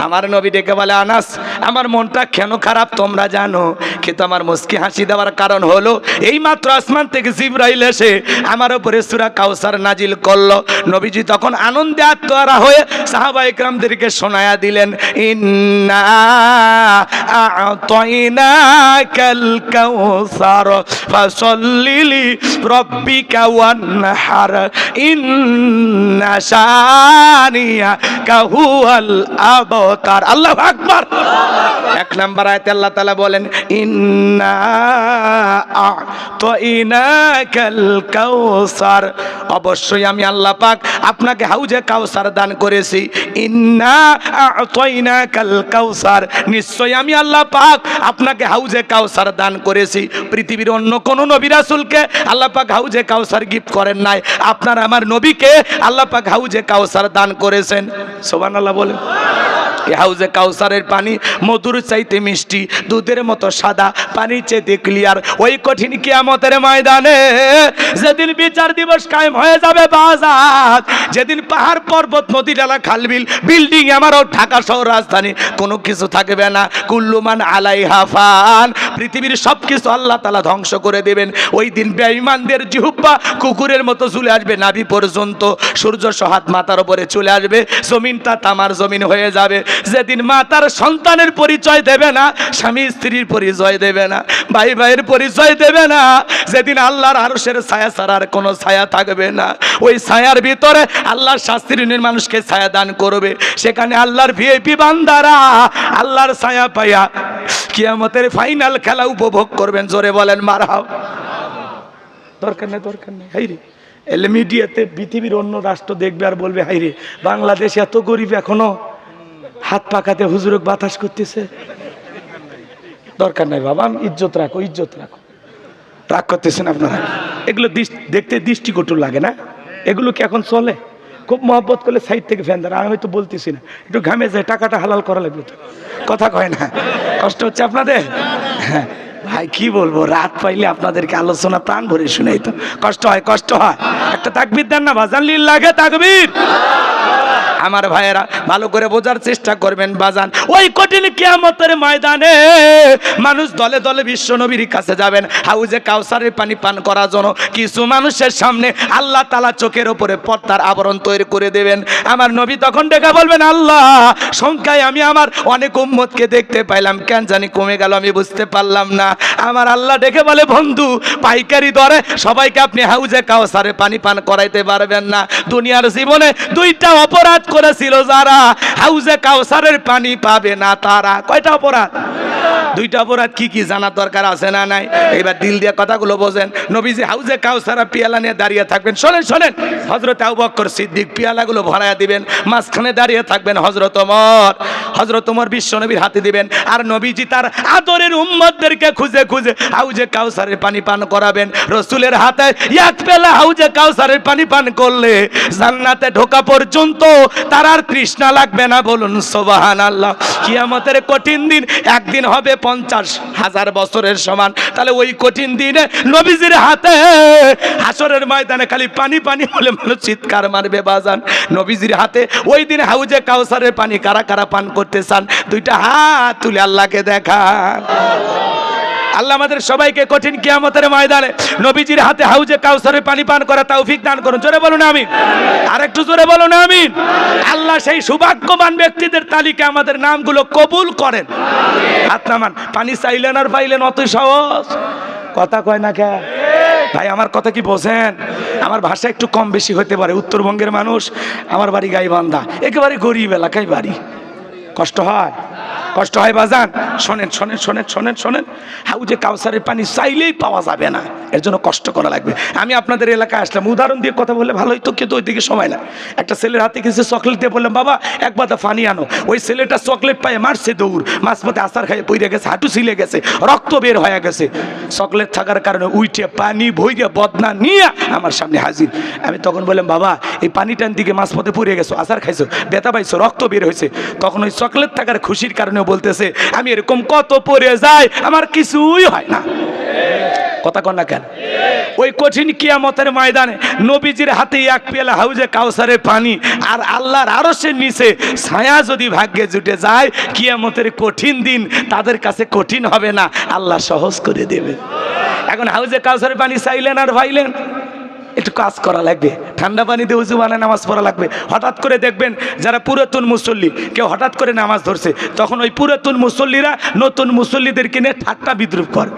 আমার নবী ডেকে বলে, আনাস আমার মনটা কেন খারাপ তোমরা জানো? কিন্তু আমার মুস্কি হাসি দেওয়ার কারণ হলো, এই মাত্র আসমান থেকে জিবরাইল এসে আমার উপরে সূরা কাউসার নাজিল করলো। নবীজি তখন আনন্দে আত্মহারা হয়ে সাহাবায়ে কেরামদেরকে শোনায়া দিলেন, ইন্না আ'তাইনাকাল কাউসার ফাসাল্লি লিরাব্বিকা ওয়ানহার ইন্না শানিয়াকা হুয়াল আবতার। আল্লাহু আকবার। 1 নম্বর আয়াতে আল্লাহ তাআলা বলেন, ইন্না আ'তাইনাকাল কাউসার, অবশ্যই আমি আল্লাহ পাক আপনাকে হাউজে কাউসার দান করেছি। ইন্না আ'তাইনাকাল কাউসার, নিশ্চয় আমি আল্লাহ পাক আপনাকে হাউজে কাউসার দান করেছি। পৃথিবীর অন্য কোন নবী রাসূলকে আল্লাহ পাক হাউজে কাউসার গিফট করেন নাই, আপনার আমার নবীকে আল্লাহ পাক হাউজে কাউসার দান করেছেন। সুবহানাল্লাহ বলেন। এই হাউজে কাউসারের পানি মধুর চাইতে মিষ্টি, দুধের মতো সাদা, পানির চাইতে ক্লিয়ার। ওই কঠিন কিয়ামতের ময়দানে যেদিন বিচার দিবস কায়েম হয়ে যাবে বাজার, যেদিন পাহাড় পর্বত নদী নালা খালবিল বিল্ডিং আমারও ঢাকা শহর রাজধানী কোনো কিছু থাকবে না। কুল্লুমান আলাইহা ফান, পৃথিবীর সব কিছু আল্লাহ তাআলা ধ্বংস করে দেবেন। ওই দিন বেঈমানদের জিহ্বা কুকুরের মতো চলে আসবে নাভি পর্যন্ত, সূর্য সহাত মাথার উপরে চলে আসবে, জমিনটা তামার জমিন হয়ে যাবে। যেদিন মা তার সন্তানের পরিচয় দেবে না, স্বামী স্ত্রীর পরিচয় দেবে না, ভাই ভাইয়ের পরিচয় দেবে না, যেদিন আল্লাহর আরশের ছায়া ছাড়ার কোনো ছায়া থাকবে না, ওই ছায়ার ভিতরে আল্লাহর শাস্তির মানুষকে ছায়া দান করবে। সেখানে আল্লাহর ভিআইপি বান্দারা আল্লাহর ছায়া পাইয়া কিয়ামতের ফাইনাল খেলা উপভোগ করবেন। জোরে বলেন মারহাবা। দরকার নেই, দরকার নেই। হাইরে এলে মিডিয়াতে পৃথিবীর অন্য রাষ্ট্র দেখবে আর বলবে, হাইরে বাংলাদেশ এত গরিব এখনো হাত পাকাতে হুজুরক বাতাস করতেছে। দরকার নাই বাবা, আমি ইজ্জত রাখো, ইজ্জত রাখো। রাগ করতেছেন আপনারা? এগুলো দেখতে দৃষ্টিকটু লাগে না? এগুলো কি এখন চলে? খুব মহব্বত করলে সাইড থেকে ফ্যান দেয়। আমি হয়তো বলতেছি না, একটু ঘামে যায়, টাকাটা হালাল করা লাগবে তো। কথা কয় না? কষ্ট হচ্ছে আপনাদের? হ্যাঁ ভাই কি বলবো, রাত পাইলে আপনাদেরকে আলোচনা প্রাণ ভরে শুনাই তো কষ্ট হয়, কষ্ট হয়। একটা তাকবীর দেন না বাজান, লিল্লাহে তাকবীর। আমার ভাইয়েরা ভালো করে বোঝার চেষ্টা করবেন বাজান, ওই কঠিন কিয়ামতের ময়দানে মানুষ দলে দলে বিশ্ব নবীর কাছে যাবেন হাউজে কাউসারের পানি পান করার জন্য। কিছু মানুষের সামনে আল্লাহ তাআলা চোখের উপরে পর্দার আবরণ তৈরি করে দেবেন। আমার নবী তখন ডেকে বলবেন, আল্লাহ সংখ্যায় আমি আমার অনেক উম্মতকে দেখতে পাইলাম, কেন জানি কমে গেল, আমি বুঝতে পারলাম না। আমার আল্লাহ ডেকে বলে, বন্ধু পাইকারি দরে সবাইকে আপনি হাউজে কাউসারে পানি পান করাইতে পারবেন না। দুনিয়ার জীবনে দুইটা অপরাধ করেছিল যারা, হাউজে কাউসারের পানি পাবে না তারা। কয়টা অপরাধ? দুইটা অপরাধ। কি কি জানার দরকার আছে না নাই? এবার দিল দিয়ে কথাগুলো বোঝেন। নবীজি হাউজে কাউসারা পিয়ালা নিয়ে দাঁড়িয়ে থাকবেন। শোনেন শোনেন, হযরত আবু বকর সিদ্দিক পিয়ালাগুলো ভরাইয়া দিবেন, মাঝখানে দাঁড়িয়ে থাকবেন হযরত ওমর। হযরত ওমর বিশ্ব নবীর হাতে দিবেন, আর নবীজি তার আদরের উম্মতদেরকে খুঁজে খুঁজে হাউজে কাউসারের পানি পান করাবেন। রাসূলের হাতে এক পেলা হাউজে কাউসারের পানি পান করলে জান্নাতে ঢোকা পর্যন্ত তার আর তৃষ্ণা লাগবে না। বলুন সুবহানাল্লাহ। কিয়ামতের কঠিন দিন, একদিন হবে 50,000 বছরের সমান। তাহলে ওই কঠিন দিনে নবীজির হাতে হাসরের ময়দানে খালি পানি পানি বলে মানুষ চিৎকার মারবে বাজান। নবীজির হাতে ওই দিন হাউজে কাউসারের পানি কারা কারা পান করতে চান? দুইটা হাত তুলে আল্লাহকে দেখান। আল্লাহ আমাদের সবাইকে কঠিন কিয়ামতের ময়দানে নবীজির হাতে হাউজে কাউসারের পানি পান করা তৌফিক দান করুন। জোরে বলুন আমিন। আরেকটু জোরে বলুন আমিন। আল্লাহ সেই সৌভাগ্যবান ব্যক্তিদের তালিকা আমাদের নামগুলো কবুল করেন। হাত নামান। পানি চাইলেন আর পাইলেন, অত সহজ কথা কয় না কে ভাই? আমার কথা কি বোঝেন? আমার ভাষা একটু কম বেশি হতে পারে, উত্তরবঙ্গের মানুষ, আমার বাড়ি গাইবান্ধা, একেবারে গরিব এলাকায় বাড়ি। কষ্ট হয়, কষ্ট হয় বাজান। শোনেন শোনেন শোনেন শোনেন শোনেন, হাউজে কাউসারের পানি চাইলেই পাওয়া যাবে না, এর জন্য কষ্ট করা লাগবে। আমি আপনাদের এলাকায় আসলাম, উদাহরণ দিয়ে কথা বললে ভালোই তো, কিন্তু ওইদিকে সময় না। একটা ছেলের হাতে কিছু চকলেট দিয়ে বললাম, বাবা এক বাতা পানি আনো। ওই ছেলেটা চকলেট পায়ে মারছে দৌড়, মাঝপথে আচার খাইয়ে পইরে গেছে, হাঁটু ছিলে গেছে, রক্ত বের হয়ে গেছে। চকলেট থাকার কারণে উইটে পানি ভইরে বদনা নিয়ে আমার সামনে হাজির। আমি তখন বললাম, বাবা এই পানিটার দিকে মাঝপথে পড়ে গেছো, আচার খাইছো, ব্যথা পাইছো, রক্ত বের হয়েছে। তখন ওই চকলেট থাকার খুশির কারণে বলতেছে, আমি এরকম কত পড়ে যাই, আমার কিছুই হয় না। কথা কন না কেন? ওই কঠিন কিয়ামতের ময়দানে নবীজির হাতে এক পেলা হাউজে কাউসারের পানি আর আল্লাহর আরশের নিচে ছায়া যদি ভাগ্যে জুটে যায়, কিয়ামতের কঠিন দিন তাদের কাছে কঠিন হবে না, আল্লাহ সহজ করে দেবে। এখন হাউজে কাউসারের পানি চাইলেন আর ভাইলেন, একটু কাজ করা লাগবে, ঠান্ডা পানিতে উজু বানায় নামাজ পড়া লাগবে। হঠাৎ করে দেখবেন যারা পুরাতন মুসল্লি, কেউ হঠাৎ করে নামাজ ধরছে, তখন ওই পুরাতন মুসল্লিরা নতুন মুসল্লিদেরকে নিয়ে ঠাট্টা বিদ্রুপ করে।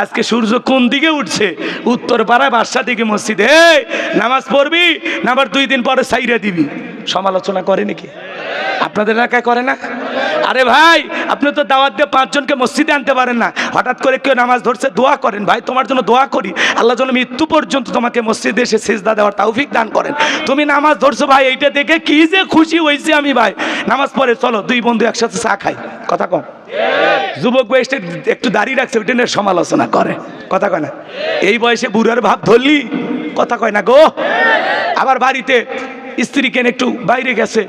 আজকে সূর্য কোন দিকে উঠছে? উত্তর পাড়ায় বাদশা দিকে মসজিদে, এই নামাজ পড়বি না আবার 2 দিন পরে সাইরা দিবি। সমালোচনা করে নাকি? আপনাদের এলাকায় করে না? আরে ভাই, আপনি তো দাওয়াত দিয়ে 5 জনকে মসজিদে আনতে পারেন না, হঠাৎ করে কেউ নামাজ ধরছে, দোয়া করেন ভাই, তোমার জন্য দোয়া করি, আল্লাহ যেন মৃত্যু পর্যন্ত তোমাকে মসজিদে এসে সিজদা দেওয়ার তৌফিক দান করেন। তুমি নামাজ ধরছো ভাই, এইটা দেখে কি যে খুশি হয়েছি আমি ভাই। নামাজ পড়ে চলো 2 বন্ধু একসাথে চা খাই। কথা কন। যুবক বয়সে একটু দাড়ি রাখছে, ওইটা নিয়ে সমালোচনা করে। কথা কয় না? এই বয়সে বুড়ার ভাব ধরলি, কথা কয় না গো। আবার বাড়িতে স্ত্রীকে একটু বাইরে গেছে,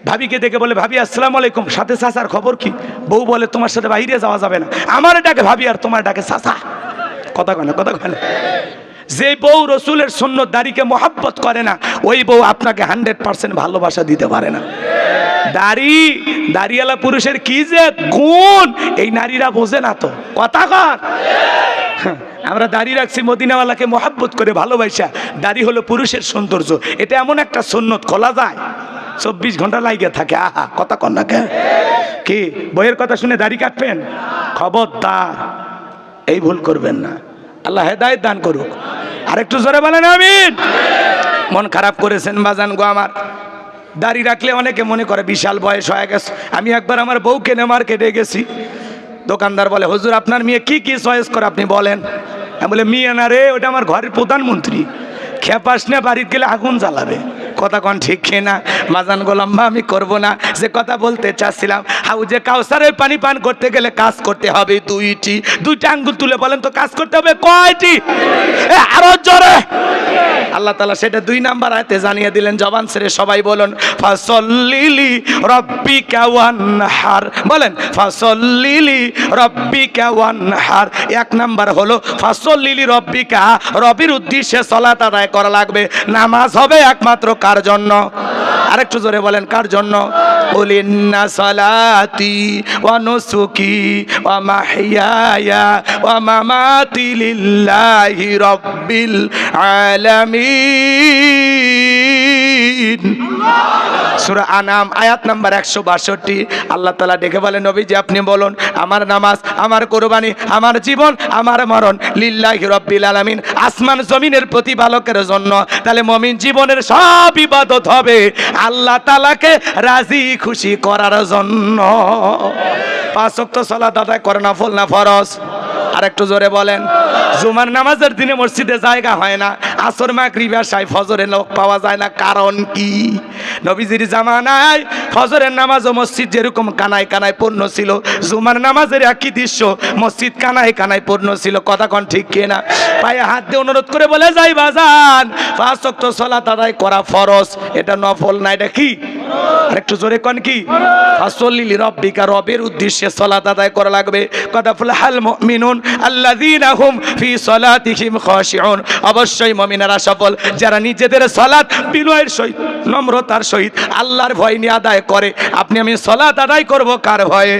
ভাবিকে দেখে বলে, ভাবি আসসালামু আলাইকুম, সাথে চাচার খবর কি? বউ বলে, তোমার সাথে বাইরে যাওয়া যাবে না, আমার ডাকে ভাবি আর তোমার ডাকে চাচা। কথা কয় না? কথা কয় না? যে বউ রসুলের সুন্নত দাড়িকে মহাব্বত করে না, ওই বউ আপনাকে 100% ভালোবাসা দিতে পারে না। দাড়িওয়ালা পুরুষের কি যে গুণ, এই নারীরা বোঝে না তো। কথা কর। আমরা দাড়ি রাখছি মদিনাওয়ালাকে মহাব্বত করে ভালোবাসা। দাড়ি হলো পুরুষের সৌন্দর্য, এটা এমন একটা সুন্নত, খোলা যায় 24 ঘন্টা লাগিয়ে থাকে। আহা, কথা কন না কে? কি বইয়ের কথা শুনে দাড়ি কাটবেন? খবরদার, এই ভুল করবেন না। আল্লাহ হেদায়েত দান করুক। আরেকটু জোরে বলেন আমিন। মন খারাপ করেছেন বাজান গো আমার। দাড়ি রাখলে অনেকে মনে করে বিশাল বয়স হয়ে গেছে। আমি একবার আমার বউকে নিয়ে মার্কেটে গেছি, দোকানদার বলে, হুজুর আপনার মেয়ে কি কি চয়েস করে আপনি বলেন। আমি বলে, মেয়ে না রে, ওটা আমার ঘরের প্রধানমন্ত্রী, খেপাস না বাড়িতে গেলে আগুন জ্বালাবে। কথা কন ঠিক না? মাজান গোলাম্বা আমি করব না। যে কথা বলতে চাচ্ছিলাম, হাউজে কাউসারের পানি পান করতে গেলে কাজ করতে হবে 2টি আঙ্গুল তুলে বলেন তো, কাজ করতে হবে কয়টি? আরো জোরে। আল্লাহ তাআলা সেটা 2 নাম্বার আয়াতে জানিয়ে দিলেন। জবান ছেড়ে সবাই বলুন, ফাসল্লিলি রব্বিকা ওয়ানহার। বলেন, ফাসল্লিলি রব্বিকা ওয়ানহার। 1 নাম্বার হলো ফাসল্লিলি রব্বিকা, রবির উদ্দেশ্যে সালাত আদায় করা লাগবে। নামাজ হবে একমাত্র কার জন্য? আরেকটু জোরে বলেন কার জন্য? কুল ইন্না সালাতি ওয়া নুসুকি ওয়া মাহইয়ায়া ওয়া মামাতি লিল্লাহি রাব্বিল আলামিন। সূরা আনাম আয়াত নাম্বার 162। আল্লাহ তাআলা ডেকে বলেন, নবীজি আপনি বলুন, আমার নামাজ, আমার কুরবানি, আমার জীবন, আমার মরণ লিল্লাহি রাব্বিল আলামিন, আসমান জমিনের প্রতিপালকের জন্য। তাহলে মুমিন জীবনের সব ইবাদত হবে আল্লাহ তাআলাকে রাজি খুশি করার জন্য। 5 ওয়াক্ত সালাত আদায় করে নফল না ফরজ? আরেকটু জোরে বলেন। জুমার নামাজের দিনে মসজিদে জায়গা হয় না, আসর মাগরিব এশায় ফজরে লোক পাওয়া যায় না, কারণ কি? নবীজির জামানায় ফজরের নামাজ ও মসজিদ যেরকম কানায় কানায় পূর্ণ ছিল, জুমার নামাজের একই দৃশ্য, মসজিদ কানায় কানায় পূর্ণ ছিল। কথা কোন ঠিক কিনা? পায়ে হাত দিয়ে অনুরোধ করে বলে যাই বাজান, 5 ওয়াক্ত সালাত আদায় করা ফরজ, এটা নফল না, এটা কি? আরেকটু জোরে কোন কি? ফাসল্লি লিরাব্বিকা, রবের উদ্দেশ্যে সালাত আদায় করা লাগবে। কদ আফলাহাল মুমিনুন আল্লাযীনা হুম ফি সালাতিহিম খাশিউন, অবশ্যই মুমিনেরা সফল যারা নিজেদের সালাত বিনয়ের সহিত, নম্রতার সহিত আল্লাহর ভয় নিয়ে আদায় করে। আপনি আমি সালাত আদায় করব কার ভয়ে?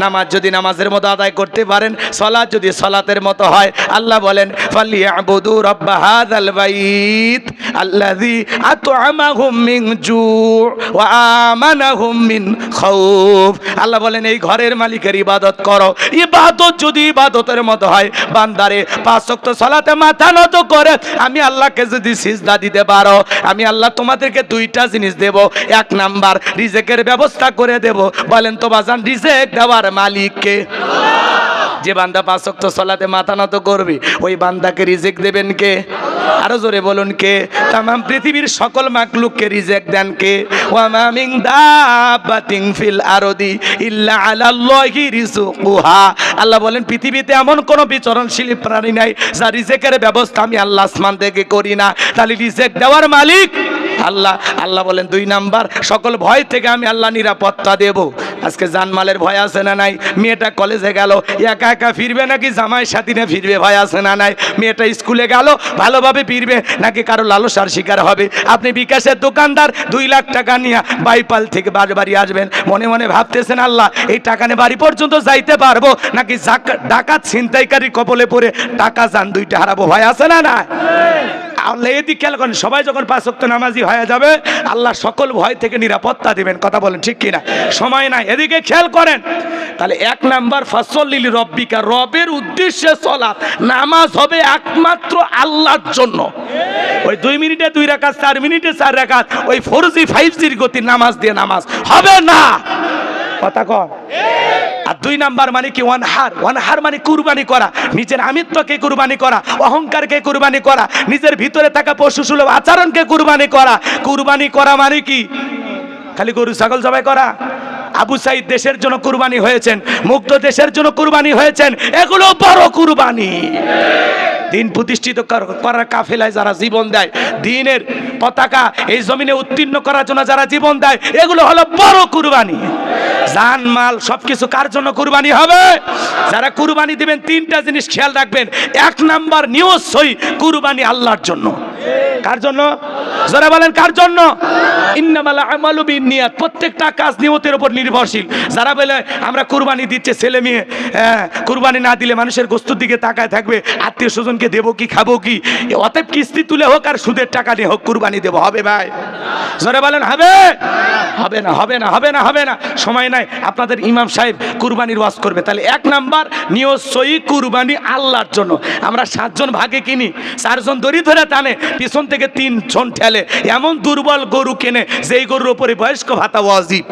নামাজ যদি নামাজের মতো আদায় করতে পারেন, সালাত যদি সালাতের মতো হয়, আল্লাহ বলেন ফালিয়াবুদু রাব্ব হাযাল বাইত আল্লাযী আত'আমাহুম মিন জু' ওয়া আমানাহুম মিন খাউফ। আল্লাহ বলেন এই ঘরের মালিকের ইবাদত করো। ইবাদত যদি ইবাদতের মতো হয়, বান্দারে 5 ওয়াক্ত সালাতে মাথা নত করে আমি আল্লাহকে যদি সিজদা দিতে পারো, আমি আল্লাহ তোমাদেরকে 2টা জিনিস দেব। 1 নাম্বার রিজিকের ব্যবস্থা করে দেব। বলেন তো বাজান, রিজিক দেওয়ার মালিক কে? যে বান্দা 5 ওয়াক্ত সালাতে মাথা নত করবে, ওই বান্দাকে রিজিক দেবেন কে? আরো জোরে বলুন কে? তামাম পৃথিবীর সকল মাখলুককে রিজিক দেন কে? ওয়া মা মিন দাব্বাতিন ফিল আরদি ইল্লা আলাল্লাহি রিজকুহা। আল্লাহ বলেন পৃথিবীতে এমন কোন বিচরণশীল প্রাণী নাই যার রিজিকের ব্যবস্থা আমি আল্লাহ আসমান থেকে করি না। তাহলে রিজিক দেওয়ার মালিক আল্লাহ। আল্লাহ বলেন 2 নাম্বার, সকল ভয় থেকে আমি আল্লাহ নিরাপত্তা দেব। আজকে জানমালের ভয় আছে না নাই? মেয়েটা কলেজে গেল, একা একা ফিরবে নাকি জামাই সাথী নিয়ে ফিরবে, ভয় আছে না নাই? মেয়েটা স্কুলে গেল, ভালোভাবে ফিরবে নাকি কারো লালসার শিকার হবে? আপনি বিকাশের দোকানদার, 2 লাখ টাকা নিয়ে বাইপাল থেকে বাড়ি আসবেন, মনে মনে ভাবতেছেন আল্লাহ এই টাকা নিয়ে বাড়ি পর্যন্ত যাইতে পারবো নাকি ডাকাত ছিনতাইকারী কবলে পড়ে টাকা যান 2টা হারাবো? ভয় আছে না না? আল্লাহ এদিক খেয়াল করেন, সবাই যখন 5 ওয়াক্ত নামাজি হয়ে যাবে আল্লাহ সকল ভয় থেকে নিরাপত্তা দিবেন। কথা বলেন ঠিক কিনা? সময় নাই, এদিকে খেয়াল করেন। তাহলে 1 নাম্বার ফাসল্লি লিরাব্বিকা, রবের উদ্দেশ্যে সালাত, নামাজ হবে একমাত্র আল্লাহর জন্য। ওই 2 মিনিটে 2 রাকাত, 4 মিনিটে 4 রাকাত, ওই 4G 5Gর গতির নামাজ দিয়ে নামাজ হবে না। কথা কর। আর 2 নাম্বার মানে কি? ওয়ানহার মানে কুরবানি করা, নিজের আমিত্বকে কুরবানি করা, অহংকারকে কুরবানি করা, নিজের ভিতরে থাকা পশুসুলভ আচরণকে কুরবানি করা। কুরবানি করা মানে কি? খালি গরু ছাগল জবাই করা? আবু সাইদ দেশের জন্য কুরবানি হয়েছেন, মুক্ত দেশের জন্য কুরবানি হয়েছেন, এগুলো বড় কুরবানি। দিন প্রতিষ্ঠিত করার কাফেলায় যারা জীবন দেয়, দিনের পতাকা এই জমিনে উত্তীর্ণ করার জন্য যারা জীবন দেয়, এগুলো হলো বড় কুরবানি। জান মাল সবকিছু কার জন্য কুরবানি হবে? যারা কুরবানি দিবেন 3টা জিনিস খেয়াল রাখবেন। 1 নাম্বার নিশ্চয়ই কুরবানি আল্লাহর জন্য। কার জন্য? যারা বলেন কার জন্য? ইন্নামাল আমালু বিন্নিয়াত, প্রত্যেকটা কাজ নিয়তের উপর নির্ভরশীল। যারা বলে আমরা কুরবানি দিচ্ছে, ছেলে মেয়ে কুরবানি না দিলে মানুষের গোস্তের দিকে তাকায় থাকবে, আত্মীয় স্বজনকে দেবো কি খাবো কি, অতএব কিস্তি তুলে হোক আর সুদের টাকা নিয়ে হোক কুরবানি দেবো, হবে ভাই? যারা বলেন হবে? হবে না, হবে না, হবে না, হবে না। সময় নাই, আপনাদের ইমাম সাহেব কুরবানির ওয়াজ করবে। তাহলে 1 নাম্বার নিশ্চয়ই কুরবানি আল্লাহর জন্য। আমরা 7 জন ভাগে কিনি, 4 জন দড়ি ধরে টানে, পিছন থেকে 3 জন ঠেলে। এমন দুর্বল গরু কেনে যেই গরুর উপরে বয়স্ক ভাতা ওয়াজিব।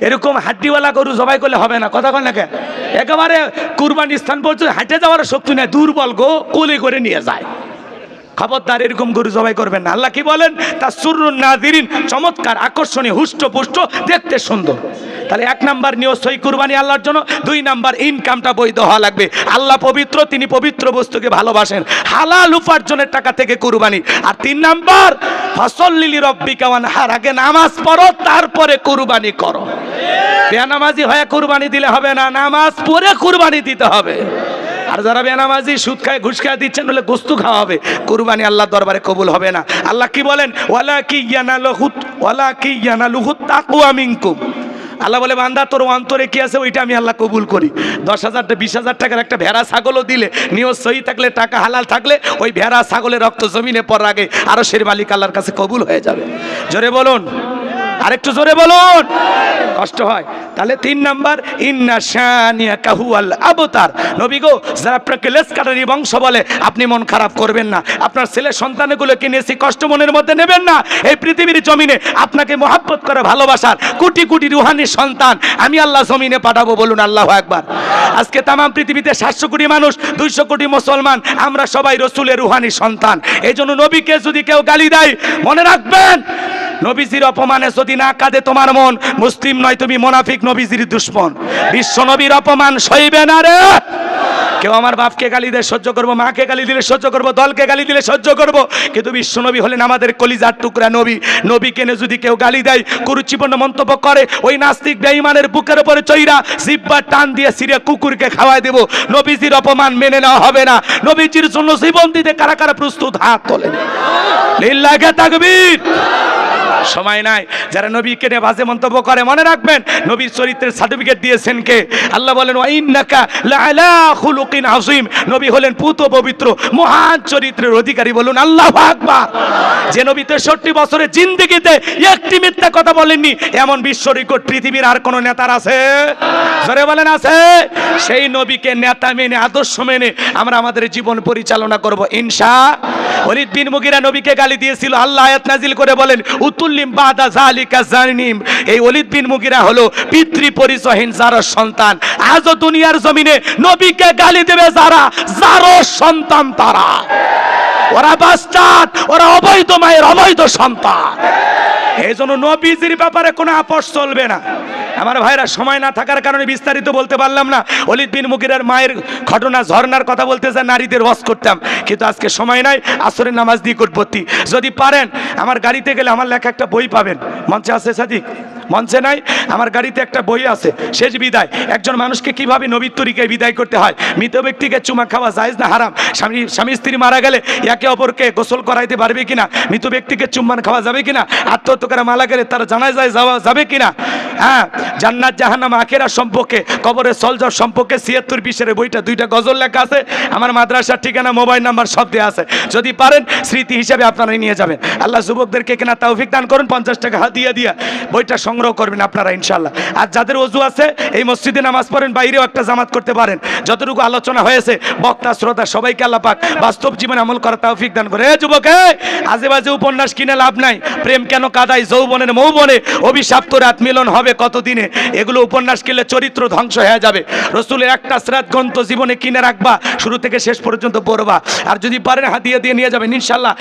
এরকম হাড্ডিওয়ালা গরু জবাই করলে হবে না। কথা কন না কে? একেবারে কুরবানি স্থান পর্যন্ত হাঁটে যাওয়ার শক্তি নেই, দুর্বল গো কোলে করে নিয়ে যায়। খবরদার এরকম গরু জবাই করবেন না। আল্লাহ কি বলেন? তাসুরুন নাযিরিন, চমৎকার, আকর্ষণীয়, হুষ্টপুষ্ট, দেখতে সুন্দর। তাহলে 1 নাম্বার নিশ্চয়ই কুরবানি আল্লাহর জন্য। 2 নাম্বার ইনকামটা বৈধ হওয়া লাগবে। আল্লাহ পবিত্র, তিনি পবিত্র বস্তুকে ভালোবাসেন, হালাল উপার্জনের টাকা থেকে কুরবানি। আর 3 নাম্বার ফাসল্লি লিরাব্বিকা ওয়ানহার, আগে নামাজ পড়ো তারপরে কুরবানি করো। বেনামাজি হয়ে কুরবানি দিলে হবে না, নামাজ পড়ে কুরবানি দিতে হবে। আর যারা বেনামাজি সুদ খায় ঘুষ খায় দিচ্ছেন বলে গোস্ত খাওয়া হবে, কুরবানি আল্লাহর দরবারে কবুল হবে না। আল্লাহ কি বলেন? ওয়ালা কি ইয়ানালুহু তাকওয়া মিনকুম। আল্লাহ বলে বান্দা তোর অন্তরে কি আছে ওইটা আমি আল্লাহ কবুল করি। 10,000 20,000 টাকার একটা ভেড়া ছাগলও দিলে, নিয়ত সহি থাকলে, টাকা হালাল থাকলে, ওই ভেড়া ছাগলের রক্ত জমিনে পড়ার আগে আরো সের মালিক আল্লাহর কাছে কবুল হয়ে যাবে। জোরে বলুন, আরেকটু জোরে বলুন, কষ্ট হয়। তাহলে 3 নাম্বার, ইন্না শানিয়াকা হুয়াল আবতার। নবী গো, যারা আপনাকে লেস কাটারি বংশ বলে আপনি মন খারাপ করবেন না। আপনার ছেলে সন্তানগুলোকে নিয়ে কষ্ট মনের মধ্যে নেবেন না। এই পৃথিবীর জমিনে আপনাকে মহব্বত করে ভালোবাসার কোটি কোটি রুহানি সন্তান আমি আল্লাহ জমিনে পাঠাবো। বলুন আল্লাহু আকবার। আজকে তাম পৃথিবীতে 700 কোটি মানুষ, 200 কোটি মুসলমান, আমরা সবাই রসুলের রুহানি সন্তান। এই জন্য নবীকে যদি কেউ গালি দেয়, মনে রাখবেন নবীজির অপমানে যদি না কাঁদে তোমার মন, মুসলিম নয় তুমি মুনাফিক, নবীজির দুশমন। বিশ্ব নবীর অপমান সইবে না রে। কেউ আমার বাপকে গালি দেয় সহ্য করবো, মাকে গালি দিলে সহ্য করবো, দলকে গালি দিলে সহ্য করবো, কিন্তু বিশ্ব নবী হলেন আমাদের কলিজার টুকরা নবী। নবী কেনে যদি কেউ গালি দেয়, কুরুচিপূর্ণ মন্তব্য করে, ওই নাস্তিক বেঈমানের বুকের উপরে চৈরা জিহ্বা টান দিয়ে সিরিয়া কুকুরকে খাওয়ায় দেব। নবীজির অপমান মেনে নেওয়া হবে না। নবীজির জন্য জীবন দিতে কারা কারা প্রস্তুত? হাত তোলেন। লিল্লাহি তাকবীর। সময় নাই। যারা নবীকে নিয়ে বাজে মন্তব্য করে, মনে রাখবেন নবীর চরিত্রের সার্টিফিকেট দিয়েছেন কে? আল্লাহ বলেন ওয়া ইন্নাকা লাআলা খুলুকিন আযীম। নবী হলেন পুত পবিত্র মহান চরিত্রের অধিকারী। বলুন আল্লাহু আকবার। যে নবী 63 বছরের জিন্দেগিতে একটি মিথ্যা কথা বলেননি, এমন বিশ্ব রেকর্ড পৃথিবীর আর কোন নেতার আছে? জোরে বলেন আছে? সেই নবীকে নেতা মেনে, আদর্শ মেনে আমরা আমাদের জীবন পরিচালনা করব ইনশাআল্লাহ। ওলীদ বিন মুগীরা নবীকে গালি দিয়েছিল, আল্লাহ আয়াত নাজিল করে বলেন উতুল্লিম বাদা যালিকা জানিম। এই ওলীদ বিন মুগীরা হলো পিতৃ পরিচয়হীন জারস সন্তান। আজও দুনিয়ার জমিনে নবীকে গালি দেবে যারা, জারস সন্তান তারা। ওরা বাস্টার্ড, ওরা অবৈধ মায়ের অবৈধ সন্তান। এই জন্য নবীজির ব্যাপারে কোনো আপোষ চলবে না। আমার ভাইরা, সময় না থাকার কারণে বিস্তারিত বলতে পারলাম না। ওলীদ বিন মুগীরার মায়ের ঘটনা, ঝর্ণার কথা বলতে যা নারীদের ওয়াজ করতাম, কিন্তু আজকে সময় নাই। আসরের নামাজ দিয়ে করবতি। যদি পারেন আমার গাড়িতে গেলে আমার লেখা একটা বই পাবেন। মঞ্চে আছে সাদিক? মঞ্চে নাই? আমার গাড়িতে একটা বই আছে, শেষ বিদায়। একজন মানুষকে কিভাবে নবীর তরিকায় বিদায় করতে হয়। মৃত ব্যক্তিকে চুমা খাওয়া জায়েজ না হারাম? স্বামী স্ত্রী মারা গেলে একে অপরকে গোসল করাইতে পারবে কিনা? মৃত ব্যক্তিকে চুম্বান খাওয়া যাবে কিনা? আত্মহত্যা করা মারা গেলে তার জানাজায় যাওয়া যাবে কিনা? হ্যাঁ, জান্নাত জাহান্নাম আখিরাত সম্পর্কে, কবরে সলজর সম্পর্কে 76 পৃষ্ঠার বইটা 2টা গজল লেখা আছে। আমার মাদ্রাসার ঠিকানা, মোবাইল নাম্বার সব দেওয়া আছে। যদি পারেন স্মৃতি হিসেবে আপনারা নিয়ে যাবেন। আল্লাহ যুবকদেরকে কেনা তৌফিক দান করুন। 50 টাকা হাদিয়া দিয়া বইটা সংগ্রহ করবেন আপনারা ইনশাআল্লাহ। আর যাদের ওযু আছে এই মসজিদে নামাজ পড়েন, বাইরেও একটা জামাত করতে পারেন। যতটুকু আলোচনা হয়েছে বক্তা শ্রোতা সবাইকে আল্লাহ পাক বাস্তব জীবনে আমল করার তৌফিক দান করে। যুবক, আজে বাজে উপন্যাস কিনে লাভ নাই। প্রেম কেন কাদাই যৌবনের মৌবনে, অভিশাপ্ত রাত মিলন হবে কতদিনে। এগুলো উপন্যাস কিনলে চরিত্র ধ্বংস হয়ে যাবে। রসুলের একটা সিরাত গ্রন্থ জীবনে কিনে রাখবা, শুরু থেকে শেষ পর্যন্ত পড়বা। আর যদি পারেন হাদিয়া দিয়ে নিয়ে যাবেন ইনশাআল্লাহ।